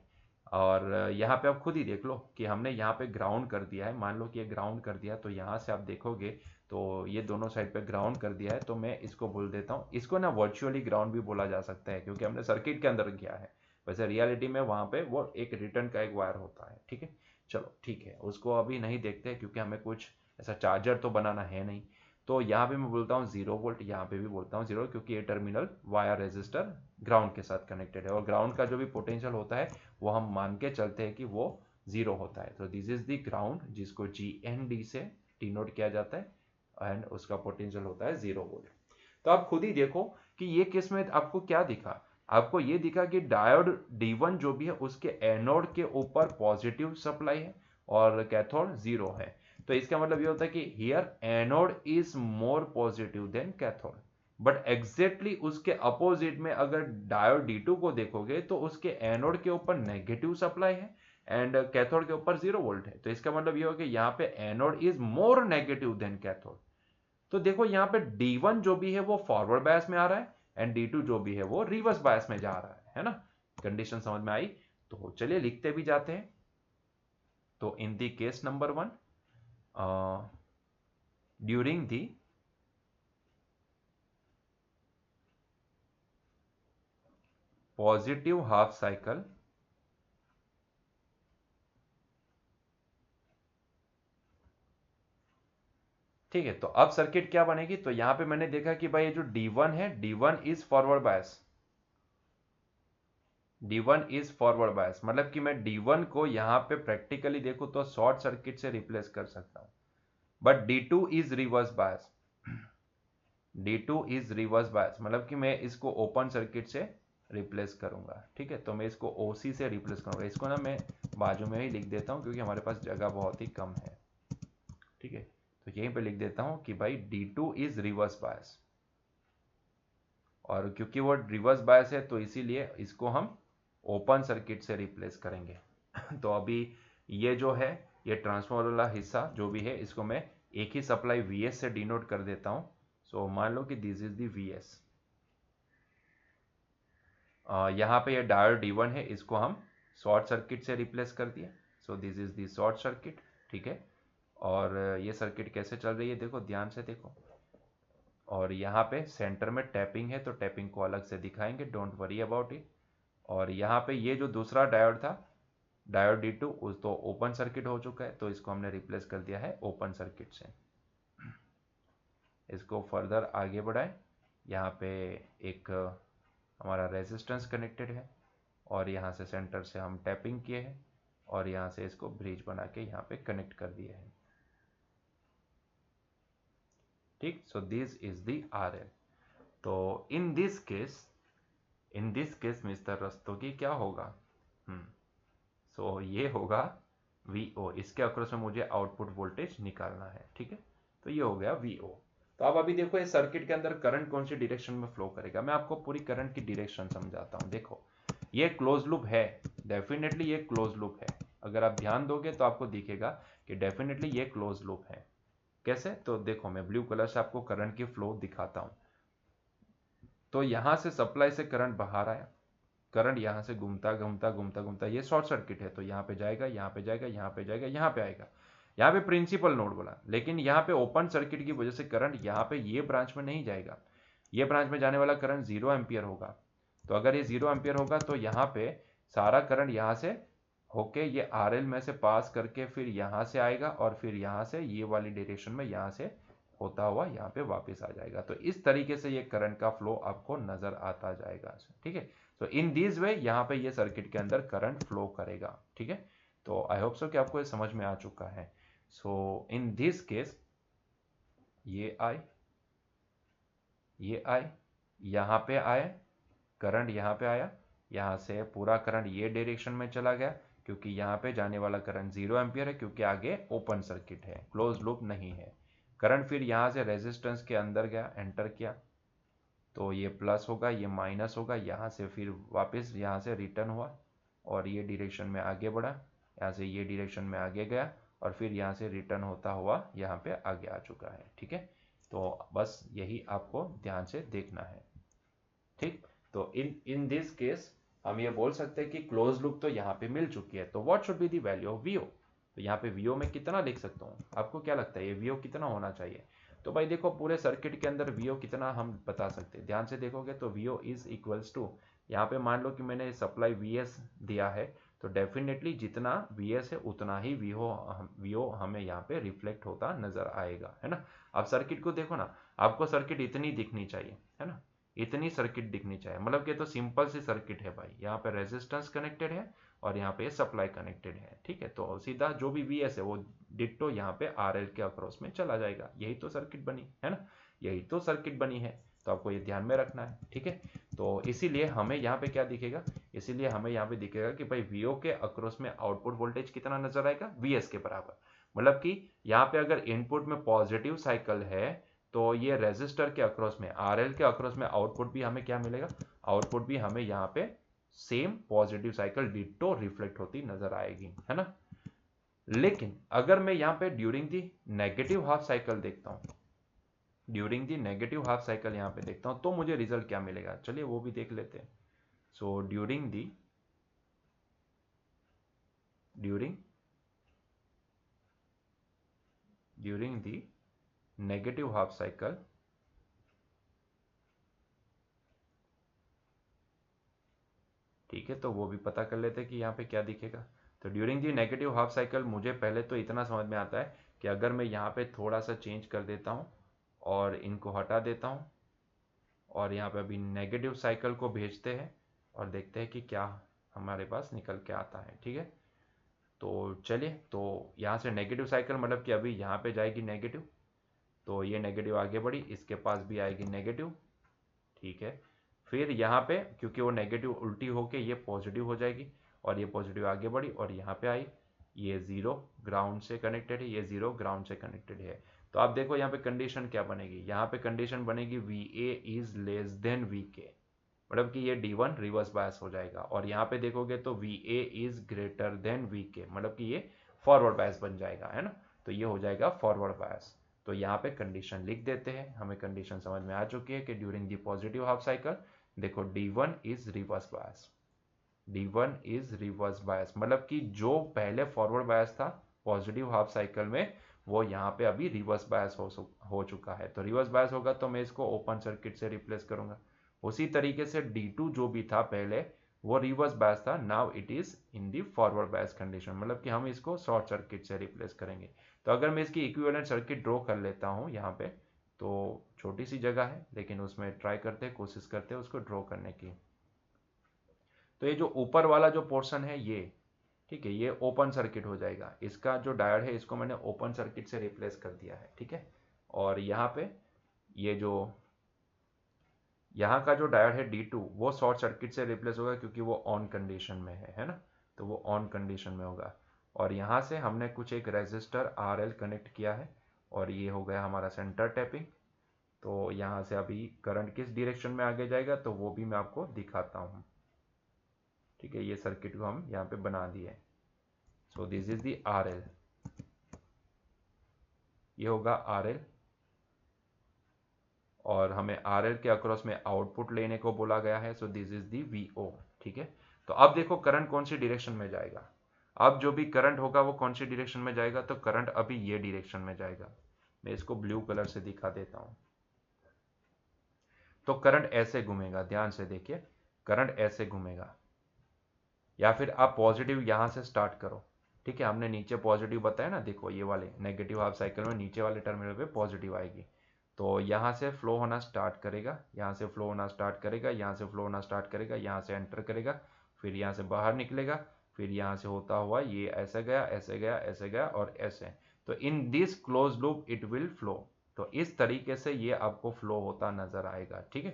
और यहाँ पे आप खुद ही देख लो कि हमने यहाँ पे ग्राउंड कर दिया है, मान लो कि ये ग्राउंड कर दिया, तो यहाँ से आप देखोगे तो ये दोनों साइड पे ग्राउंड कर दिया है। तो मैं इसको बोल देता हूँ, इसको ना वर्चुअली ग्राउंड भी बोला जा सकता है, क्योंकि हमने सर्किट के अंदर किया है। वैसे रियलिटी में वहां पे वो एक रिटर्न का एक वायर होता है, ठीक है। चलो ठीक है, उसको अभी नहीं देखते क्योंकि हमें कुछ ऐसा चार्जर तो बनाना है नहीं। तो यहाँ पे मैं बोलता हूँ 0 वोल्ट, यहाँ पे भी बोलता हूँ 0, क्योंकि ये टर्मिनल वायर रेजिस्टर ग्राउंड के साथ कनेक्टेड है, और ग्राउंड का जो भी पोटेंशियल होता है वो हम मान के चलते हैं कि वो 0 होता है। तो दिस इज द ग्राउंड, जिसको GND से डिनोट किया जाता है एंड उसका पोटेंशियल होता है 0 वोल्ट। तो आप खुद ही देखो कि ये केस में आपको क्या दिखा, आपको ये दिखा कि डायोड D1 जो भी है उसके एनोड के ऊपर पॉजिटिव सप्लाई है और कैथोड 0 है। तो इसका मतलब ये होता है कि here anode is more positive than cathode, but exactly उसके अपोजिट में अगर डायोड D2 को देखोगे तो उसके एनोड के ऊपर नेगेटिव सप्लाई है एंड कैथोड के ऊपर 0 वोल्ट है। तो इसका मतलब ये हो कि यहाँ पे anode is more negative than cathode. तो देखो यहाँ पे D1 जो भी है वो फॉरवर्ड बायस में आ रहा है एंड D2 जो भी है वो रिवर्स बायस में जा रहा है ना। कंडीशन समझ में आई? तो चलिए लिखते भी जाते हैं। तो in the case number 1, during the positive half cycle ठीक है। तो अब सर्किट क्या बनेगी, तो यहां पे मैंने देखा कि भाई ये जो D1 है, D1 is forward bias, D1 is forward बायस, मतलब कि मैं D1 को यहां पे प्रैक्टिकली देखूं तो शॉर्ट सर्किट से रिप्लेस कर सकता हूं, but D2 is reverse bias, D2 is reverse bias मतलब कि मैं इसको ओपन सर्किट से रिप्लेस करूंगा। ठीक है, तो मैं इसको OC से रिप्लेस करूंगा। इसको ना मैं बाजू में ही लिख देता हूं क्योंकि हमारे पास जगह बहुत ही कम है। ठीक है, तो यहीं पे लिख देता हूं कि भाई D2 इज रिवर्स बायस, और क्योंकि वो रिवर्स बायस है तो इसीलिए इसको हम ओपन सर्किट से रिप्लेस करेंगे। तो अभी ये जो है ये ट्रांसफार्मर वाला हिस्सा जो भी है इसको मैं एक ही सप्लाई VS से डिनोट कर देता हूं। सो मान लो कि दिस इज दी VS, यहाँ पे ये डायोड D1 है, इसको हम शॉर्ट सर्किट से रिप्लेस कर दिया। सो this is the short circuit. ठीक है, और ये सर्किट कैसे चल रही है देखो, ध्यान से देखो, और यहाँ पे सेंटर में टैपिंग है तो टैपिंग को अलग से दिखाएंगे, डोंट वरी अबाउट इट। और यहाँ पे ये जो दूसरा डायोड था, डायोड D2, उस तो ओपन सर्किट हो चुका है, तो इसको हमने रिप्लेस कर दिया है ओपन सर्किट से। इसको फर्दर आगे बढ़ाएं, यहाँ पे एक हमारा रेजिस्टेंस कनेक्टेड है और यहाँ से सेंटर से हम टैपिंग किए हैं और यहाँ से इसको ब्रिज बना के यहाँ पे कनेक्ट कर दिए हैं। ठीक, सो दिस इज दी RL। तो in this case mister Rastogi क्या होगा, सो ये होगा VO, इसके अक्रॉस में मुझे आउटपुट वोल्टेज निकालना है। ठीक है, तो ये हो गया VO। तो अब अभी देखो इस सर्किट के अंदर करंट कौन सी डायरेक्शन में फ्लो करेगा, मैं आपको पूरी करंट की डायरेक्शन समझाता हूँ। देखो ये क्लोज लूप है, डेफिनेटली ये क्लोज लूप है, अगर आप ध्यान दोगे तो आपको दिखेगा कि डेफिनेटली ये क्लोज लूप है। कैसे, तो देखो मैं ब्लू कलर से आपको करंट की फ्लो दिखाता हूँ। तो यहां से सप्लाई से करंट बाहर आया, करंट यहां से घूमता घूमता घूमता घूमता, ये शॉर्ट सर्किट है तो यहाँ पे जाएगा, यहाँ पे जाएगा, यहाँ पे जाएगा, यहाँ पे आएगा, यहाँ पे प्रिंसिपल नोड बोला, लेकिन यहाँ पे ओपन सर्किट की वजह से करंट यहाँ पे ये ब्रांच में नहीं जाएगा, ये ब्रांच में जाने वाला करंट 0 एम्पियर होगा। तो अगर ये 0 एम्पियर होगा तो यहाँ पे सारा करंट यहाँ से होके ये RL में से पास करके फिर यहाँ से आएगा और फिर यहाँ से ये वाली डायरेक्शन में यहाँ से होता हुआ यहाँ पे वापस आ जाएगा। तो इस तरीके से ये करंट का फ्लो आपको नजर आता जाएगा। ठीक है, तो इन दिस वे यहाँ पे ये सर्किट के अंदर करंट फ्लो करेगा। ठीक है, तो आई होप सो कि आपको ये समझ में आ चुका है। सो इन दिस केस ये आई यहाँ पे आए, करंट यहाँ पे आया, यहाँ से पूरा करंट ये डायरेक्शन में चला गया क्योंकि यहाँ पे जाने वाला करंट 0 एम्पियर है क्योंकि आगे ओपन सर्किट है, क्लोज लूप नहीं है। करंट फिर यहाँ से रेजिस्टेंस के अंदर गया, एंटर किया, तो ये प्लस होगा, ये माइनस होगा, यहाँ से फिर वापस यहाँ से रिटर्न हुआ और ये डायरेक्शन में आगे बढ़ा, यहाँ से ये डायरेक्शन में आगे गया और फिर यहाँ से रिटर्न होता हुआ यहाँ पे आगे आ चुका है। ठीक है, तो बस यही आपको ध्यान से देखना है। ठीक, तो इन दिस केस हम ये बोल सकते हैं कि क्लोज लूप तो यहाँ पे मिल चुकी है, तो what should be the value of VO। तो यहाँ पे VO में कितना लिख सकता हूँ, आपको क्या लगता है ये VO कितना होना चाहिए? तो भाई देखो पूरे सर्किट के अंदर VO कितना हम बता सकते हैं, ध्यान से देखोगे तो VO इज इक्वल्स टू, यहाँ पे मान लो कि मैंने सप्लाई VS दिया है तो डेफिनेटली जितना VS है उतना ही VO हमें यहाँ पे रिफ्लेक्ट होता नजर आएगा, है ना। अब सर्किट को देखो ना, आपको सर्किट इतनी दिखनी चाहिए, है ना, इतनी सर्किट दिखनी चाहिए, मतलब कि तो सिंपल सी सर्किट है भाई। यहाँ पे रेजिस्टेंस कनेक्टेड है और यहाँ पे सप्लाई कनेक्टेड है, ठीक है। तो सीधा जो भी वीएस है वो डिट्टो यहाँ पे आरएल के अक्रॉस में चला जाएगा। यही तो सर्किट बनी है ना, यही तो सर्किट बनी है, तो आपको ये ध्यान में रखना है, ठीक है। तो इसीलिए हमें यहाँ पे क्या दिखेगा, इसीलिए हमें यहाँ पे दिखेगा कि भाई वीओ के अक्रॉस में आउटपुट वोल्टेज कितना नजर आएगा, वीएस के बराबर। मतलब कि यहाँ पे अगर इनपुट में पॉजिटिव साइकिल है तो ये रेजिस्टर के अक्रॉस में, आरएल के अक्रॉस में आउटपुट भी हमें क्या मिलेगा, आउटपुट भी हमें यहाँ पे same positive cycle ditto reflect होती नजर आएगी, है ना। लेकिन अगर मैं यहाँ पे ड्यूरिंग दी नेगेटिव हाफ साइकिल देखता हूँ, during the negative half cycle यहाँ पे देखता हूँ, तो मुझे रिजल्ट क्या मिलेगा, चलिए वो भी देख लेते हैं। So during the negative half cycle, ठीक है, तो वो भी पता कर लेते हैं कि यहाँ पे क्या दिखेगा। तो during the negative half cycle मुझे पहले तो इतना समझ में आता है कि अगर मैं यहाँ पे थोड़ा सा चेंज कर देता हूँ और इनको हटा देता हूँ और यहाँ पे अभी नेगेटिव साइकिल को भेजते हैं और देखते हैं कि क्या हमारे पास निकल के आता है, ठीक है। तो चलिए, तो यहाँ से नेगेटिव साइकिल मतलब कि अभी यहाँ पे जाएगी नेगेटिव, तो ये नेगेटिव आगे बढ़ी, इसके पास भी आएगी नेगेटिव, ठीक है। फिर यहाँ पे क्योंकि वो नेगेटिव उल्टी होके ये पॉजिटिव हो जाएगी और ये पॉजिटिव आगे बढ़ी और यहाँ पे आई, ये जीरो ग्राउंड से कनेक्टेड है, ये जीरो ग्राउंड से कनेक्टेड है। तो आप देखो यहाँ पे कंडीशन क्या बनेगी, यहाँ पे कंडीशन बनेगी V A is less than V K, मतलब कि ये D1 रिवर्स बायस हो जाएगा। और यहाँ पे देखोगे तो V A is greater than V K, मतलब कि ये फॉरवर्ड बायस बन जाएगा, है ना। तो ये हो जाएगा फॉरवर्ड बायस। तो यहाँ पे कंडीशन लिख देते हैं, हमें कंडीशन समझ में आ चुकी है कि during the positive half cycle देखो D1 is reverse bias, D1 is reverse bias, मतलब कि जो पहले फॉरवर्ड बायस था पॉजिटिव हाफ साइकिल में, वो यहाँ पे अभी रिवर्स बायस हो चुका है। तो रिवर्स बायस होगा तो मैं इसको ओपन सर्किट से रिप्लेस करूंगा। उसी तरीके से D2 जो भी था पहले वो रिवर्स बायस था, now it is in the forward bias condition, मतलब कि हम इसको शॉर्ट सर्किट से रिप्लेस करेंगे। तो अगर मैं इसकी इक्विवेलेंट सर्किट ड्रॉ कर लेता हूँ यहाँ पे, तो छोटी सी जगह है लेकिन उसमें ट्राई करते हैं, कोशिश करते हैं उसको ड्रॉ करने की। तो ये जो ऊपर वाला जो पोर्शन है ये, ठीक है, ये ओपन सर्किट हो जाएगा, इसका जो डायोड है इसको मैंने ओपन सर्किट से रिप्लेस कर दिया है, ठीक है। और यहाँ पे ये जो यहाँ का जो डायोड है D2 वो शॉर्ट सर्किट से रिप्लेस होगा क्योंकि वो ऑन कंडीशन में है ना, तो वो ऑन कंडीशन में होगा। और यहाँ से हमने कुछ एक रेजिस्टर RL कनेक्ट किया है और ये हो गया हमारा सेंटर टैपिंग। तो यहाँ से अभी करंट किस डायरेक्शन में आगे जाएगा तो वो भी मैं आपको दिखाता हूँ, ठीक है। ये सर्किट को हम यहाँ पे बना दिए। सो दिस इज दी RL, ये होगा RL और हमें RL के अक्रॉस में आउटपुट लेने को बोला गया है। So this is the VO, ठीक है। तो अब देखो करंट कौन सी डायरेक्शन में जाएगा, अब जो भी करंट होगा वो कौन सी डायरेक्शन में जाएगा, तो करंट अभी ये डायरेक्शन में जाएगा। मैं इसको ब्लू कलर से दिखा देता हूं। तो करंट ऐसे घूमेगा, ध्यान से देखिए, करंट ऐसे घूमेगा, या फिर आप पॉजिटिव यहां से स्टार्ट करो, ठीक है। हमने नीचे पॉजिटिव बताया ना, देखो ये वाले नेगेटिव हाफ साइकिल में नीचे वाले टर्मिनल पे पॉजिटिव आएगी, तो यहाँ से फ्लो होना स्टार्ट करेगा, यहाँ से फ्लो होना स्टार्ट करेगा, यहाँ से फ्लो होना स्टार्ट करेगा, यहाँ से एंटर करेगा, फिर यहाँ से बाहर निकलेगा, फिर यहाँ से होता हुआ ये ऐसे गया, ऐसे गया, ऐसे गया और ऐसे। तो in this close loop it will flow. तो इस तरीके से ये आपको फ्लो होता नजर आएगा, ठीक है।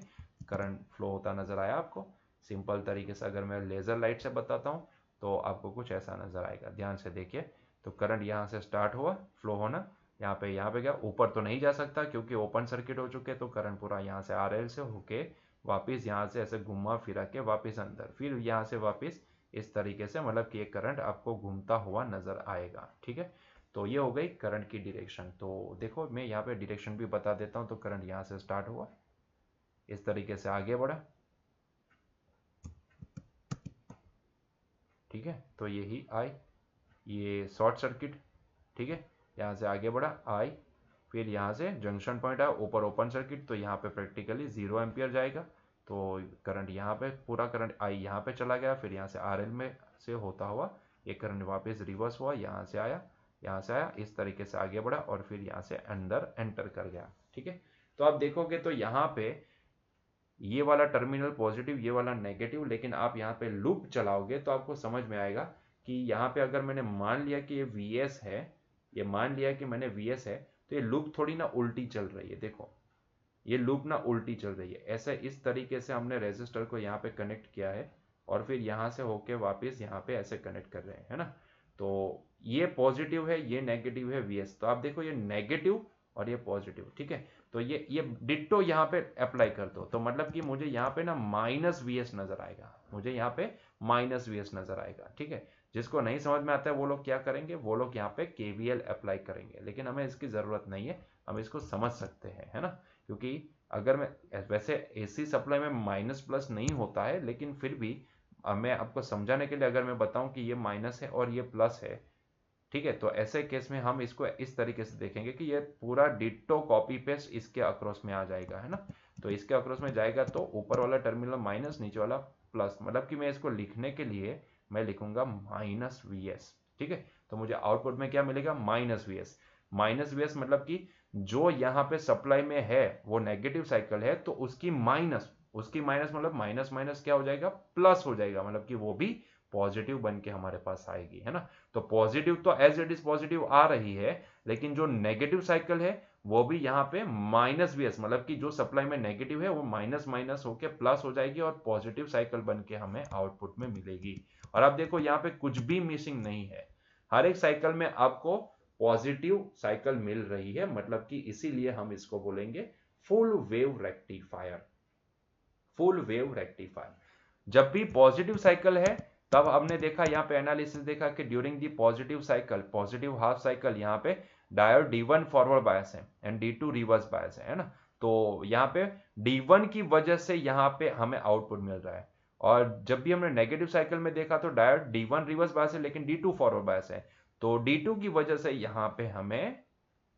करंट फ्लो होता नजर आया आपको। सिंपल तरीके से अगर मैं लेजर लाइट से बताता हूँ तो आपको कुछ ऐसा नजर आएगा, ध्यान से देखिए। तो करंट यहाँ से स्टार्ट हुआ फ्लो होना, यहाँ पे गया, ऊपर तो नहीं जा सकता क्योंकि ओपन सर्किट हो चुके, तो करंट पूरा यहाँ से RL से होके वापस यहाँ से ऐसे घुमा फिरा के वापस अंदर, फिर यहाँ से वापस, इस तरीके से, मतलब कि ये करंट आपको घूमता हुआ नजर आएगा, ठीक है। तो ये हो गई करंट की डायरेक्शन। तो देखो मैं यहाँ पे डायरेक्शन भी बता देता हूँ। तो करंट यहाँ से स्टार्ट हुआ, इस तरीके से आगे बढ़ा, ठीक है। तो यही आई, ये शॉर्ट सर्किट, ठीक है, यहाँ से आगे बढ़ा आई, फिर यहाँ से जंक्शन पॉइंट आया, ऊपर ओपन सर्किट, तो यहाँ पे प्रैक्टिकली 0 एम्पियर जाएगा। तो करंट यहाँ पे, पूरा करंट आई यहाँ पे चला गया, फिर यहाँ से RL में से होता हुआ ये करंट वापस रिवर्स हुआ, यहाँ से आया, यहाँ से आया, इस तरीके से आगे बढ़ा और फिर यहाँ से अंदर एंटर कर गया, ठीक है। तो आप देखोगे तो यहाँ पे ये वाला टर्मिनल पॉजिटिव, ये वाला नेगेटिव, लेकिन आप यहाँ पे लूप चलाओगे तो आपको समझ में आएगा कि यहाँ पे अगर मैंने मान लिया कि ये Vs है, ये मान लिया कि मैंने Vs है, तो ये लूप थोड़ी ना उल्टी चल रही है। देखो ये लूप ना उल्टी चल रही है। ऐसे इस तरीके से हमने रेजिस्टर को यहाँ पे कनेक्ट किया है और फिर यहाँ से होके वापस यहाँ पे ऐसे कनेक्ट कर रहे हैं, है ना। तो ये पॉजिटिव है, ये नेगेटिव है Vs। तो आप देखो ये नेगेटिव और ये पॉजिटिव, ठीक है। तो ये डिट्टो यहाँ पे अप्लाई कर दो, तो मतलब कि मुझे यहाँ पे ना माइनस Vs नजर आएगा, मुझे यहाँ पे माइनस Vs नजर आएगा, ठीक है। जिसको नहीं समझ में आता है वो लोग क्या करेंगे, वो लोग यहाँ पे KVL अप्लाई करेंगे, लेकिन हमें इसकी जरूरत नहीं है, हम इसको समझ सकते हैं, है ना। क्योंकि अगर मैं वैसे एसी सप्लाई में माइनस प्लस नहीं होता है, लेकिन फिर भी मैं आपको समझाने के लिए अगर मैं बताऊं कि ये माइनस है और ये प्लस है, ठीक है, तो ऐसे केस में हम इसको इस तरीके से देखेंगे कि ये पूरा डिट्टो कॉपी पेस्ट इसके अक्रॉस में आ जाएगा, है ना। तो इसके अक्रॉस में जाएगा तो ऊपर वाला टर्मिनल माइनस, नीचे वाला प्लस, मतलब कि मैं इसको लिखने के लिए मैं लिखूंगा माइनस Vs, ठीक है। तो मुझे आउटपुट में क्या मिलेगा, माइनस Vs। माइनस Vs मतलब कि जो यहाँ पे सप्लाई में है वो नेगेटिव साइकिल है, तो उसकी माइनस मतलब माइनस माइनस क्या हो जाएगा, प्लस हो जाएगा, मतलब कि वो भी पॉजिटिव बन के हमारे पास आएगी, है ना। तो पॉजिटिव तो एज इट इज पॉजिटिव आ रही है, लेकिन जो नेगेटिव साइकिल है वो भी यहाँ पे माइनस Vs, मतलब कि जो सप्लाई में नेगेटिव है वो माइनस माइनस होके प्लस हो जाएगी और पॉजिटिव साइकिल बन के हमें आउटपुट में मिलेगी। और आप देखो यहाँ पे कुछ भी मिसिंग नहीं है, हर एक साइकिल में आपको पॉजिटिव साइकिल मिल रही है, मतलब कि इसीलिए हम इसको बोलेंगे full wave rectifier. Full wave rectifier जब भी पॉजिटिव साइकिल है, तब हमने देखा यहाँ पे एनालिसिस देखा कि during the positive cycle, positive half cycle, यहाँ पे डायोड D1 फॉरवर्ड बायस है एंड D2 रिवर्स बायस है ना। तो यहाँ पे D1 की वजह से यहाँ पे हमें आउटपुट मिल रहा है, और जब भी हमने नेगेटिव साइकिल में देखा तो डायोड D1 रिवर्स बायस है लेकिन D2 फॉरवर्ड बायस है, तो D2 की वजह से यहाँ पे हमें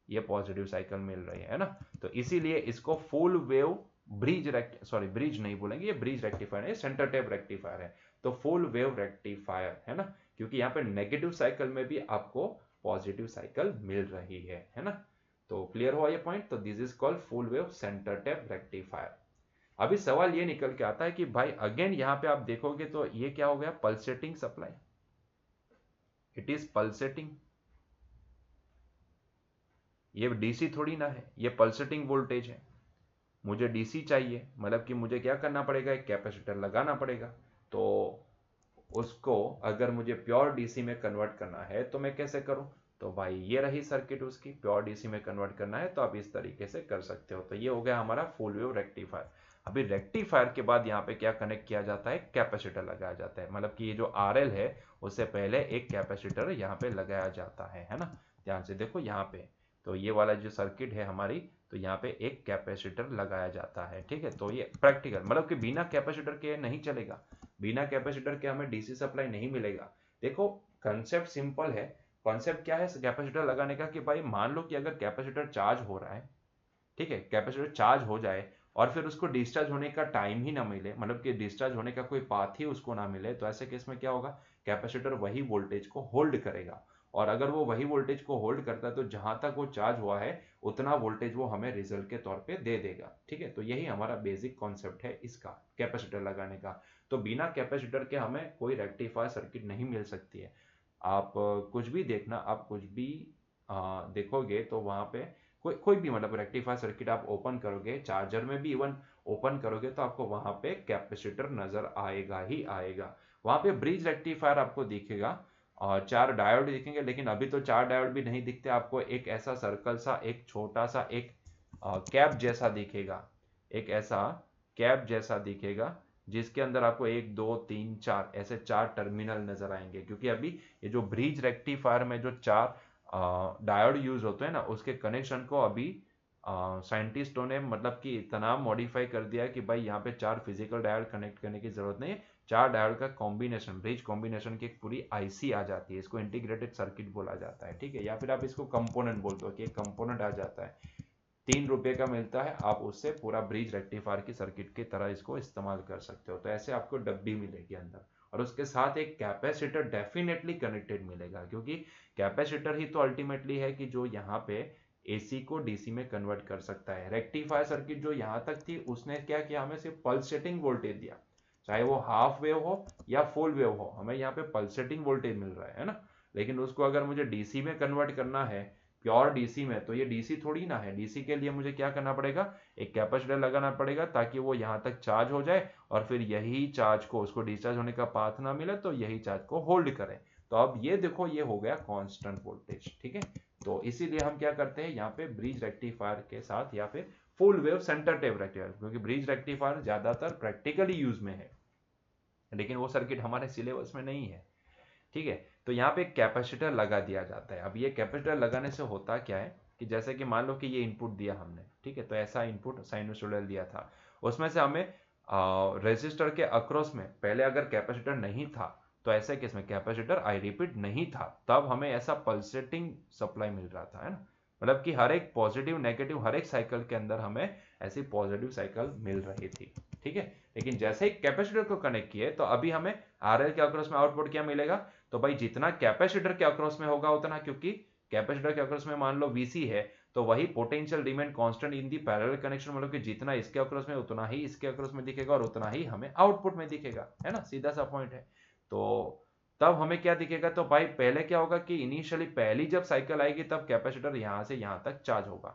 ये पॉजिटिव साइकिल मिल रही है ना। तो इसीलिए इसको फुल वेव ब्रिज नहीं बोलेंगे, ये ब्रिज रेक्टिफायर है, सेंटर टैप रेक्टिफायर है। तो फुल वेव रेक्टिफायर है ना, क्योंकि यहाँ पे नेगेटिव साइकिल में भी आपको पॉजिटिव साइकिल मिल रही है ना। तो क्लियर हुआ ये पॉइंट। तो this is called full wave centre tap rectifier. अभी सवाल ये निकल के आता है कि भाई अगेन यहाँ पे आप देखोगे तो ये क्या हो गया, pulsating supply, it is pulsating. ये डीसी थोड़ी ना है, ये पल्सेटिंग वोल्टेज है। मुझे डीसी चाहिए, मतलब कि मुझे क्या करना पड़ेगा, एक कैपेसिटर लगाना पड़ेगा। तो उसको अगर मुझे प्योर डीसी में कन्वर्ट करना है तो मैं कैसे करूं, तो भाई ये रही सर्किट उसकी, प्योर डीसी में कन्वर्ट करना है तो आप इस तरीके से कर सकते हो। तो ये हो गया हमारा फुल वेव रेक्टिफायर। अभी रेक्टिफायर के बाद यहाँ पे क्या कनेक्ट किया जाता है, कैपेसिटर लगाया जाता है, मतलब कि ये जो आरएल है उससे पहले एक कैपेसिटर यहाँ पे लगाया जाता है ना। ध्यान से देखो यहाँ पे, तो ये वाला जो सर्किट है हमारी, तो यहाँ पे एक कैपेसिटर लगाया जाता है, ठीक है। तो ये प्रैक्टिकल, मतलब कि बिना कैपेसिटर के नहीं चलेगा, बिना कैपेसिटर के हमें डीसी सप्लाई नहीं मिलेगा। देखो कंसेप्ट सिंपल है। कॉन्सेप्ट क्या है कैपेसिटर लगाने का, कि भाई मान लो कि अगर कैपेसिटर चार्ज हो रहा है, ठीक है, कैपेसिटर चार्ज हो जाए और फिर उसको डिस्चार्ज होने का टाइम ही ना मिले, मतलब कि डिस्चार्ज होने का कोई पाथ ही उसको ना मिले, तो ऐसे केस में क्या होगा, कैपेसिटर वही वोल्टेज को होल्ड करेगा। और अगर वो वही वोल्टेज को होल्ड करता है तो जहां तक वो चार्ज हुआ है उतना वोल्टेज वो हमें रिजल्ट के तौर पे दे देगा, ठीक है। तो यही हमारा बेसिक कॉन्सेप्ट है इसका, कैपेसिटर लगाने का। तो बिना कैपेसिटर के हमें कोई रेक्टिफायर सर्किट नहीं मिल सकती है। आप कुछ भी देखना, आप कुछ भी देखोगे तो वहां पे कोई कोई भी मतलब रेक्टिफायर सर्किट आप ओपन करोगे, चार्जर में भी इवन ओपन करोगे तो आपको वहां पे कैपेसिटर नजर आएगा ही आएगा। वहां पे ब्रिज रेक्टिफायर आपको दिखेगा और 4 डायोड दिखेंगे, लेकिन अभी तो 4 डायोड भी नहीं दिखते आपको, एक ऐसा सर्कल सा, एक छोटा सा, एक कैप जैसा दिखेगा, एक ऐसा कैप जैसा दिखेगा, जिसके अंदर आपको 1 2 3 4 ऐसे 4 टर्मिनल नजर आएंगे। क्योंकि अभी ये जो ब्रिज रेक्टिफायर में जो 4 डायोड यूज होते हैं ना, उसके कनेक्शन को अभी साइंटिस्टों ने मतलब कि इतना मॉडिफाई कर दिया है कि भाई यहाँ पे 4 फिजिकल डायोड कनेक्ट करने की जरूरत नहीं है, 4 डायोड का कॉम्बिनेशन, ब्रिज कॉम्बिनेशन की एक पूरी आईसी आ जाती है, इसको इंटीग्रेटेड सर्किट बोला जाता है, ठीक है। या फिर आप इसको कंपोनेंट बोलते हो कि एक कंपोनेंट आ जाता है, 3 रुपए का मिलता है, आप उससे पूरा ब्रिज रेक्टिफायर की सर्किट की तरह इसको इस्तेमाल कर सकते हो। तो ऐसे आपको डब्बी मिलेगी अंदर, और उसके साथ एक कैपेसिटर डेफिनेटली कनेक्टेड मिलेगा, क्योंकि कैपेसिटर ही तो अल्टीमेटली है कि जो यहाँ पे AC को DC में कन्वर्ट कर सकता है। रेक्टिफायर सर्किट जो यहाँ तक थी उसने क्या किया, हमें सिर्फ पल्सेटिंग वोल्टेज दिया, चाहे वो हाफ वेव हो या फुल वेव हो, हमें यहाँ पे पल्सेटिंग वोल्टेज मिल रहा है ना। लेकिन उसको अगर मुझे DC में कन्वर्ट करना है, प्योर DC में, तो ये DC थोड़ी ना है। DC के लिए मुझे क्या करना पड़ेगा, एक कैपेसिटर लगाना पड़ेगा ताकि वो यहाँ तक चार्ज हो जाए और फिर यही चार्ज को, उसको डिस्चार्ज होने का पाथ ना मिले तो यही चार्ज को होल्ड करे। तो अब ये देखो ये हो गया कांस्टेंट वोल्टेज, ठीक है। तो इसीलिए हम क्या करते हैं यहाँ पे ब्रिज रेक्टिफायर के साथ या फिर full wave centre tap rectifier, क्योंकि ब्रिज रेक्टिफायर ज्यादातर प्रैक्टिकली यूज में है लेकिन वो सर्किट हमारे सिलेबस में नहीं है, ठीक है। तो यहाँ पे कैपेसिटर लगा दिया जाता है। अब ये कैपेसिटर लगाने से होता क्या है कि जैसे कि मान लो कि ये इनपुट दिया हमने, ठीक है, तो ऐसा इनपुट साइनसोइडल दिया था, उसमें से हमें रेजिस्टर के अक्रॉस में पहले अगर कैपेसिटर नहीं था तो ऐसे केस में कैपेसिटर आई रिपीट नहीं था, तब हमें ऐसा पल्सेटिंग सप्लाई मिल रहा था, है ना। मतलब कि हर एक पॉजिटिव नेगेटिव हर एक साइकिल के अंदर हमें ऐसी पॉजिटिव साइकिल मिल रही थी, ठीक है। लेकिन जैसे ही कैपेसिटर को कनेक्ट किए तो अभी हमें आरएल के अक्रॉस में आउटपुट क्या मिलेगा, तो भाई जितना कैपेसिटर के अक्रॉस में होगा उतना, क्योंकि कैपेसिटर के अक्रॉस में मान लो वीसी है तो वही potential remain constant in the parallel connection, मतलब कि जितना इसके अक्रॉस में उतना ही इसके अक्रॉस में दिखेगा और उतना ही हमें आउटपुट में दिखेगा, है ना, सीधा सा पॉइंट है। तो तब हमें क्या दिखेगा, तो भाई पहले क्या होगा कि इनिशियली पहली जब साइकिल आएगी तब कैपेसिटर यहां से यहां तक चार्ज होगा।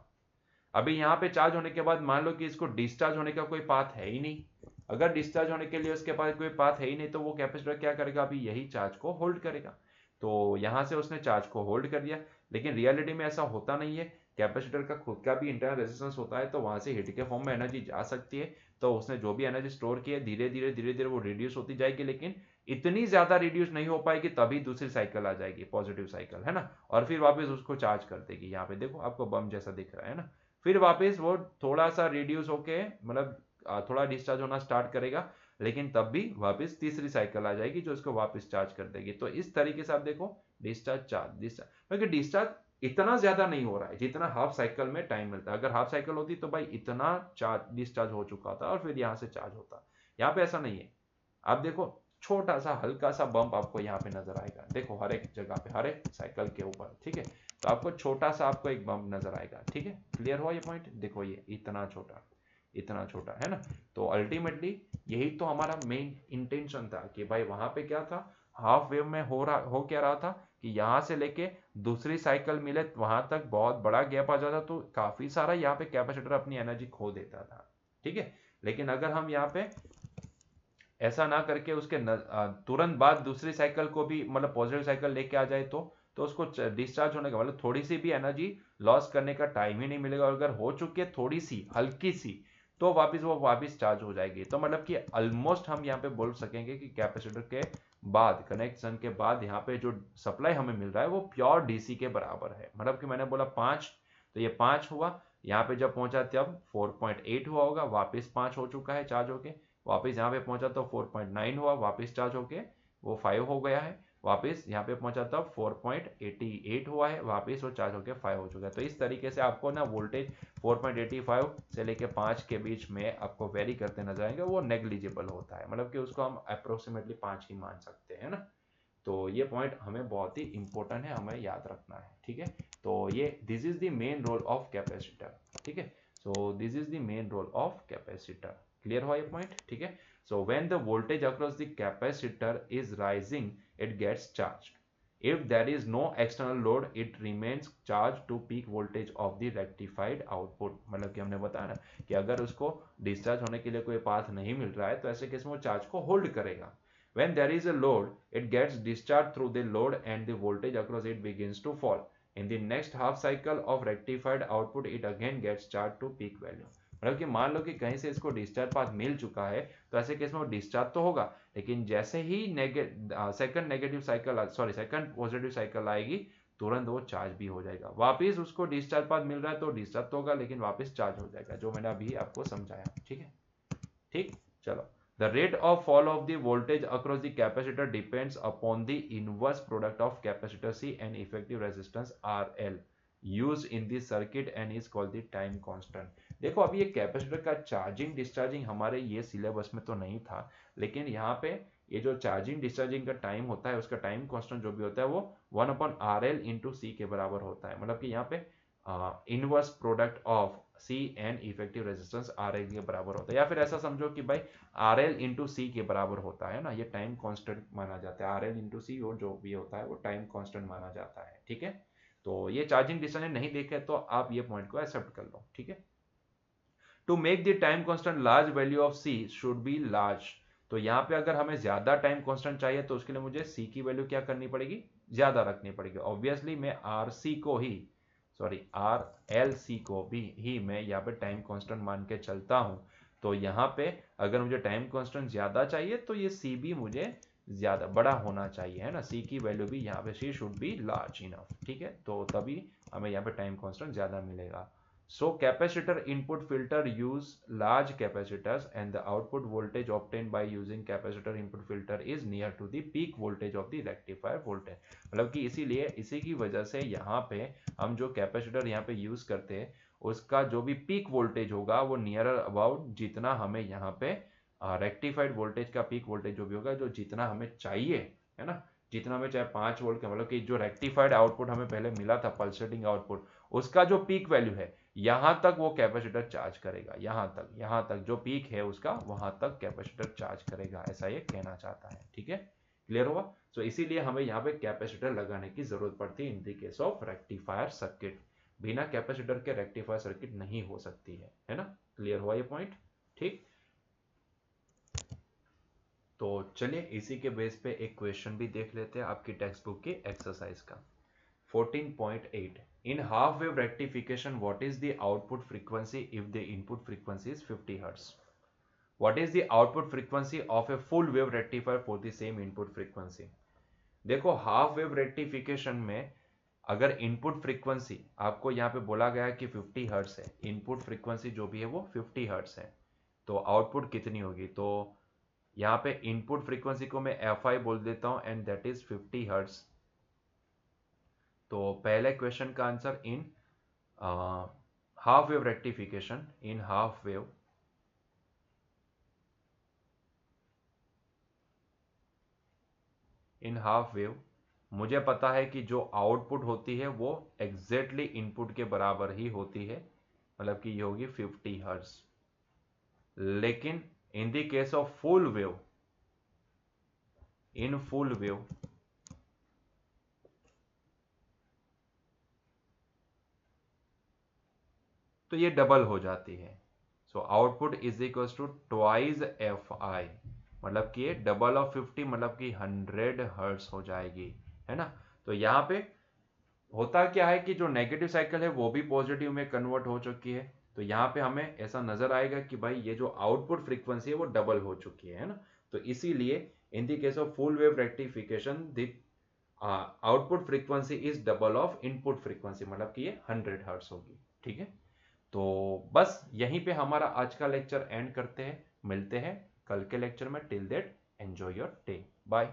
अभी यहाँ पे चार्ज होने के बाद मान लो कि इसको डिस्चार्ज होने का कोई पाथ है ही नहीं, अगर डिस्चार्ज होने के लिए उसके पास कोई पाथ है ही नहीं तो वो कैपेसिटर क्या करेगा, अभी यही चार्ज को होल्ड करेगा। तो यहां से उसने चार्ज को होल्ड कर दिया, लेकिन रियलिटी में ऐसा होता नहीं है। कैपेसिटर का खुद का भी इंटरनल रेजिस्टेंस होता है, तो वहां से हीट के फॉर्म में एनर्जी जा सकती है, तो उसने जो भी एनर्जी स्टोर की है धीरे धीरे वो रिड्यूस होती जाएगी, लेकिन इतनी ज्यादा रिड्यूस नहीं हो पाएगी, तभी दूसरी साइकिल आ जाएगी पॉजिटिव साइकिल, है ना, और फिर वापस उसको चार्ज कर देगी। यहाँ पे देखो आपको बम जैसा दिख रहा है ना, फिर वापस वो थोड़ा सा रिड्यूस होके मतलब थोड़ा डिस्चार्ज होना स्टार्ट करेगा, लेकिन तब भी वापस तीसरी साइकिल आ जाएगी जो इसको वापस चार्ज कर देगी। तो इस तरीके से आप देखो डिस्चार्ज चार्ज डिस्चार्ज, क्योंकि डिस्चार्ज इतना ज्यादा नहीं हो रहा है जितना हाफ साइकिल में टाइम मिलता है। अगर हाफ साइकिल होती तो भाई इतना चार्ज डिस्चार्ज हो चुका था और फिर यहाँ से चार्ज होता, यहाँ पे ऐसा नहीं है। आप देखो छोटा सा हल्का सा बम्प आपको यहाँ पे नजर आएगा, देखो हर एक जगह पे हर एक साइकिल के ऊपर, ठीक है। तो आपको छोटा सा आपको एक बम्प नजर आएगा, ठीक है, क्लियर हुआ ये पॉइंट, देखो ये इतना छोटा है ना। तो अल्टीमेटली यही तो हमारा मेन इंटेंशन था कि भाई वहां पे क्या था, हाफ वेव में हो क्या रहा था कि यहां से लेके दूसरी साइकिल मिले वहां तक बहुत बड़ा गैप आ जाता, तो काफी सारा यहाँ पे कैपेसिटर अपनी एनर्जी खो देता था, ठीक है। लेकिन अगर हम यहाँ पे ऐसा ना करके उसके तुरंत बाद दूसरी साइकिल को भी मतलब पॉजिटिव साइकिल लेके आ जाए तो उसको डिस्चार्ज होने का मतलब थोड़ी सी भी एनर्जी लॉस करने का टाइम ही नहीं मिलेगा, और अगर हो चुकी है थोड़ी सी हल्की सी तो वो वापस चार्ज हो जाएगी। तो मतलब कि ऑलमोस्ट हम यहाँ पे बोल सकेंगे कि कैपेसिटर के बाद कनेक्शन के बाद यहाँ पे जो सप्लाई हमें मिल रहा है वो प्योर डीसी के बराबर है। मतलब कि मैंने बोला 5, तो ये 5 हुआ, यहाँ पे जब पहुंचा तब 4.8 हुआ होगा, वापस 5 हो चुका है चार्ज होके, वापस यहाँ पे पहुंचा तो 4.9 हुआ, वापस चार्ज होके वो 5 हो गया है, वापस यहाँ पे पहुंचा तब 4.88 हुआ है, वापस वो चार्ज होके 5 हो चुका है। तो इस तरीके से आपको ना वोल्टेज 4.85 से लेके 5 के बीच में आपको वेरी करते नजर आएंगे, वो नेग्लिजिबल होता है, मतलब कि उसको हम अप्रोक्सीमेटली 5 ही मान सकते हैं ना। तो ये पॉइंट हमें बहुत ही इंपॉर्टेंट है, हमें याद रखना है, ठीक है। तो ये this is the main role of capacitor, ठीक है। So this is the main role of capacitor, clear हुआ ये पॉइंट, ठीक है। So when the voltage across the capacitor is rising it gets charged. If there is no external load, it remains charged to peak voltage of the rectified output. मतलब कि हमने बताया ना कि अगर उसको डिस्चार्ज होने के लिए कोई पाथ नहीं मिल रहा है तो ऐसे केस में वो चार्ज को होल्ड करेगा। When there is a load, it gets discharged through the load and the voltage across it begins to fall. In the next half cycle of rectified output, it again gets charged to peak value. मतलब कि मान लो कि कहीं से इसको discharge path मिल चुका है तो ऐसे केस में वो डिस्चार्ज तो होगा, लेकिन जैसे ही सेकंड पॉजिटिव साइकिल आएगी तुरंत वो चार्ज भी हो जाएगा, वापस उसको डिस्चार्ज पाथ मिल रहा है तो डिस्चार्ज तो होगा लेकिन वापस चार्ज हो जाएगा, जो मैंने अभी आपको समझाया, ठीक है। ठीक, चलो। The rate of fall of the voltage across the capacitor depends upon the inverse product of capacitor C and effective resistance RL used in the circuit and is called the time constant. देखो अभी ये capacitor का charging discharging हमारे ये syllabus में तो नहीं था, लेकिन यहाँ पे ये जो चार्जिंग डिस्चार्जिंग का टाइम होता है उसका टाइम कांस्टेंट जो भी होता है वो 1/RL × C के बराबर होता है। मतलब कि यहाँ पे inverse product of C and effective resistance R L के बराबर होता है, या फिर ऐसा समझो कि भाई आर एल इंटू सी के बराबर होता है ना, ये टाइम कांस्टेंट माना जाता है, आर एल इंटू सी और जो भी होता है वो टाइम कांस्टेंट माना जाता है, ठीक है। तो ये चार्जिंग डिस्टेंस नहीं देखे तो आप ये पॉइंट को एक्सेप्ट कर लो, ठीक है। To make the time constant large value of C should be large, तो यहाँ पे अगर हमें ज्यादा टाइम कांस्टेंट चाहिए तो उसके लिए मुझे सी की वैल्यू क्या करनी पड़ेगी, ज्यादा रखनी पड़ेगी। ऑब्वियसली मैं आर सी को ही, सॉरी आर एल सी को भी ही मैं यहाँ पे टाइम कांस्टेंट मान के चलता हूं, तो यहाँ पे अगर मुझे टाइम कांस्टेंट ज्यादा चाहिए तो ये सी भी मुझे ज्यादा बड़ा होना चाहिए, है ना, सी की वैल्यू भी यहाँ पे सी शुड बी लार्ज इनफ, ठीक है, तो तभी हमें यहाँ पे टाइम कांस्टेंट ज्यादा मिलेगा। So capacitor input filter use large capacitors and the output voltage obtained by using capacitor input filter is near to the peak voltage of the rectifier voltage, मतलब कि इसीलिए इसी की वजह से यहाँ पे हम जो कैपेसिटर यहाँ पे यूज करते हैं उसका जो भी पीक वोल्टेज होगा वो नियर अबाउट जितना हमें यहाँ पे रेक्टिफाइड वोल्टेज का पीक वोल्टेज जो भी होगा जो जितना हमें चाहिए, है ना, जितना हमें चाहे 5 वोल्ट का, मतलब कि जो रेक्टिफाइड आउटपुट हमें पहले मिला था पल्सेटिंग आउटपुट, उसका जो पीक वैल्यू है यहां तक वो कैपेसिटर चार्ज करेगा, यहां तक जो पीक है उसका वहां तक कैपेसिटर चार्ज करेगा, ऐसा ये कहना चाहता है, ठीक है, क्लियर हुआ। सो इसीलिए हमें यहाँ पे कैपेसिटर लगाने की जरूरत पड़ती है इन the case of rectifier circuit, बिना कैपेसिटर के रेक्टिफायर सर्किट नहीं हो सकती है ना, क्लियर हुआ ये पॉइंट, ठीक। तो चलिए इसी के बेस पे एक क्वेश्चन भी देख लेते हैं आपकी टेक्स्ट बुक की एक्सरसाइज का 14.8, in half wave rectification what is the output frequency if the input frequency is 50 hertz, what is the output frequency of a full wave rectifier for the same input frequency। देखो half wave rectification में अगर input frequency आपको यहाँ पे बोला गया कि 50 hertz है, इनपुट फ्रीक्वेंसी जो भी है वो 50 हर्ट्ज है, तो आउटपुट कितनी होगी, तो यहाँ पे इनपुट फ्रीक्वेंसी को मैं एफ आई बोल देता हूँ एंड दैट इज 50 हर्ट्ज। तो पहले क्वेश्चन का answer in half wave rectification, in half wave मुझे पता है कि जो आउटपुट होती है वो एग्जैक्टली इनपुट के बराबर ही होती है, मतलब कि ये होगी 50 हर्ट्ज। लेकिन in the case of full wave, in full wave तो ये डबल हो जाती है। So output is equal to twice F I, मतलब कि ये डबल ऑफ 50 मतलब कि 100 हर्ट्ज हो जाएगी, है ना। तो यहाँ पे होता क्या है कि जो नेगेटिव साइकिल है वो भी पॉजिटिव में कन्वर्ट हो चुकी है, तो यहाँ पे हमें ऐसा नजर आएगा कि भाई ये जो आउटपुट फ्रीक्वेंसी है वो डबल हो चुकी है ना। तो इसीलिए इन the case of full wave rectification the output frequency is double of input frequency, मतलब कि ये 100 हर्ट्ज होगी, ठीक है। तो बस यहीं पे हमारा आज का लेक्चर एंड करते हैं, मिलते हैं कल के लेक्चर में, till that enjoy your day, bye.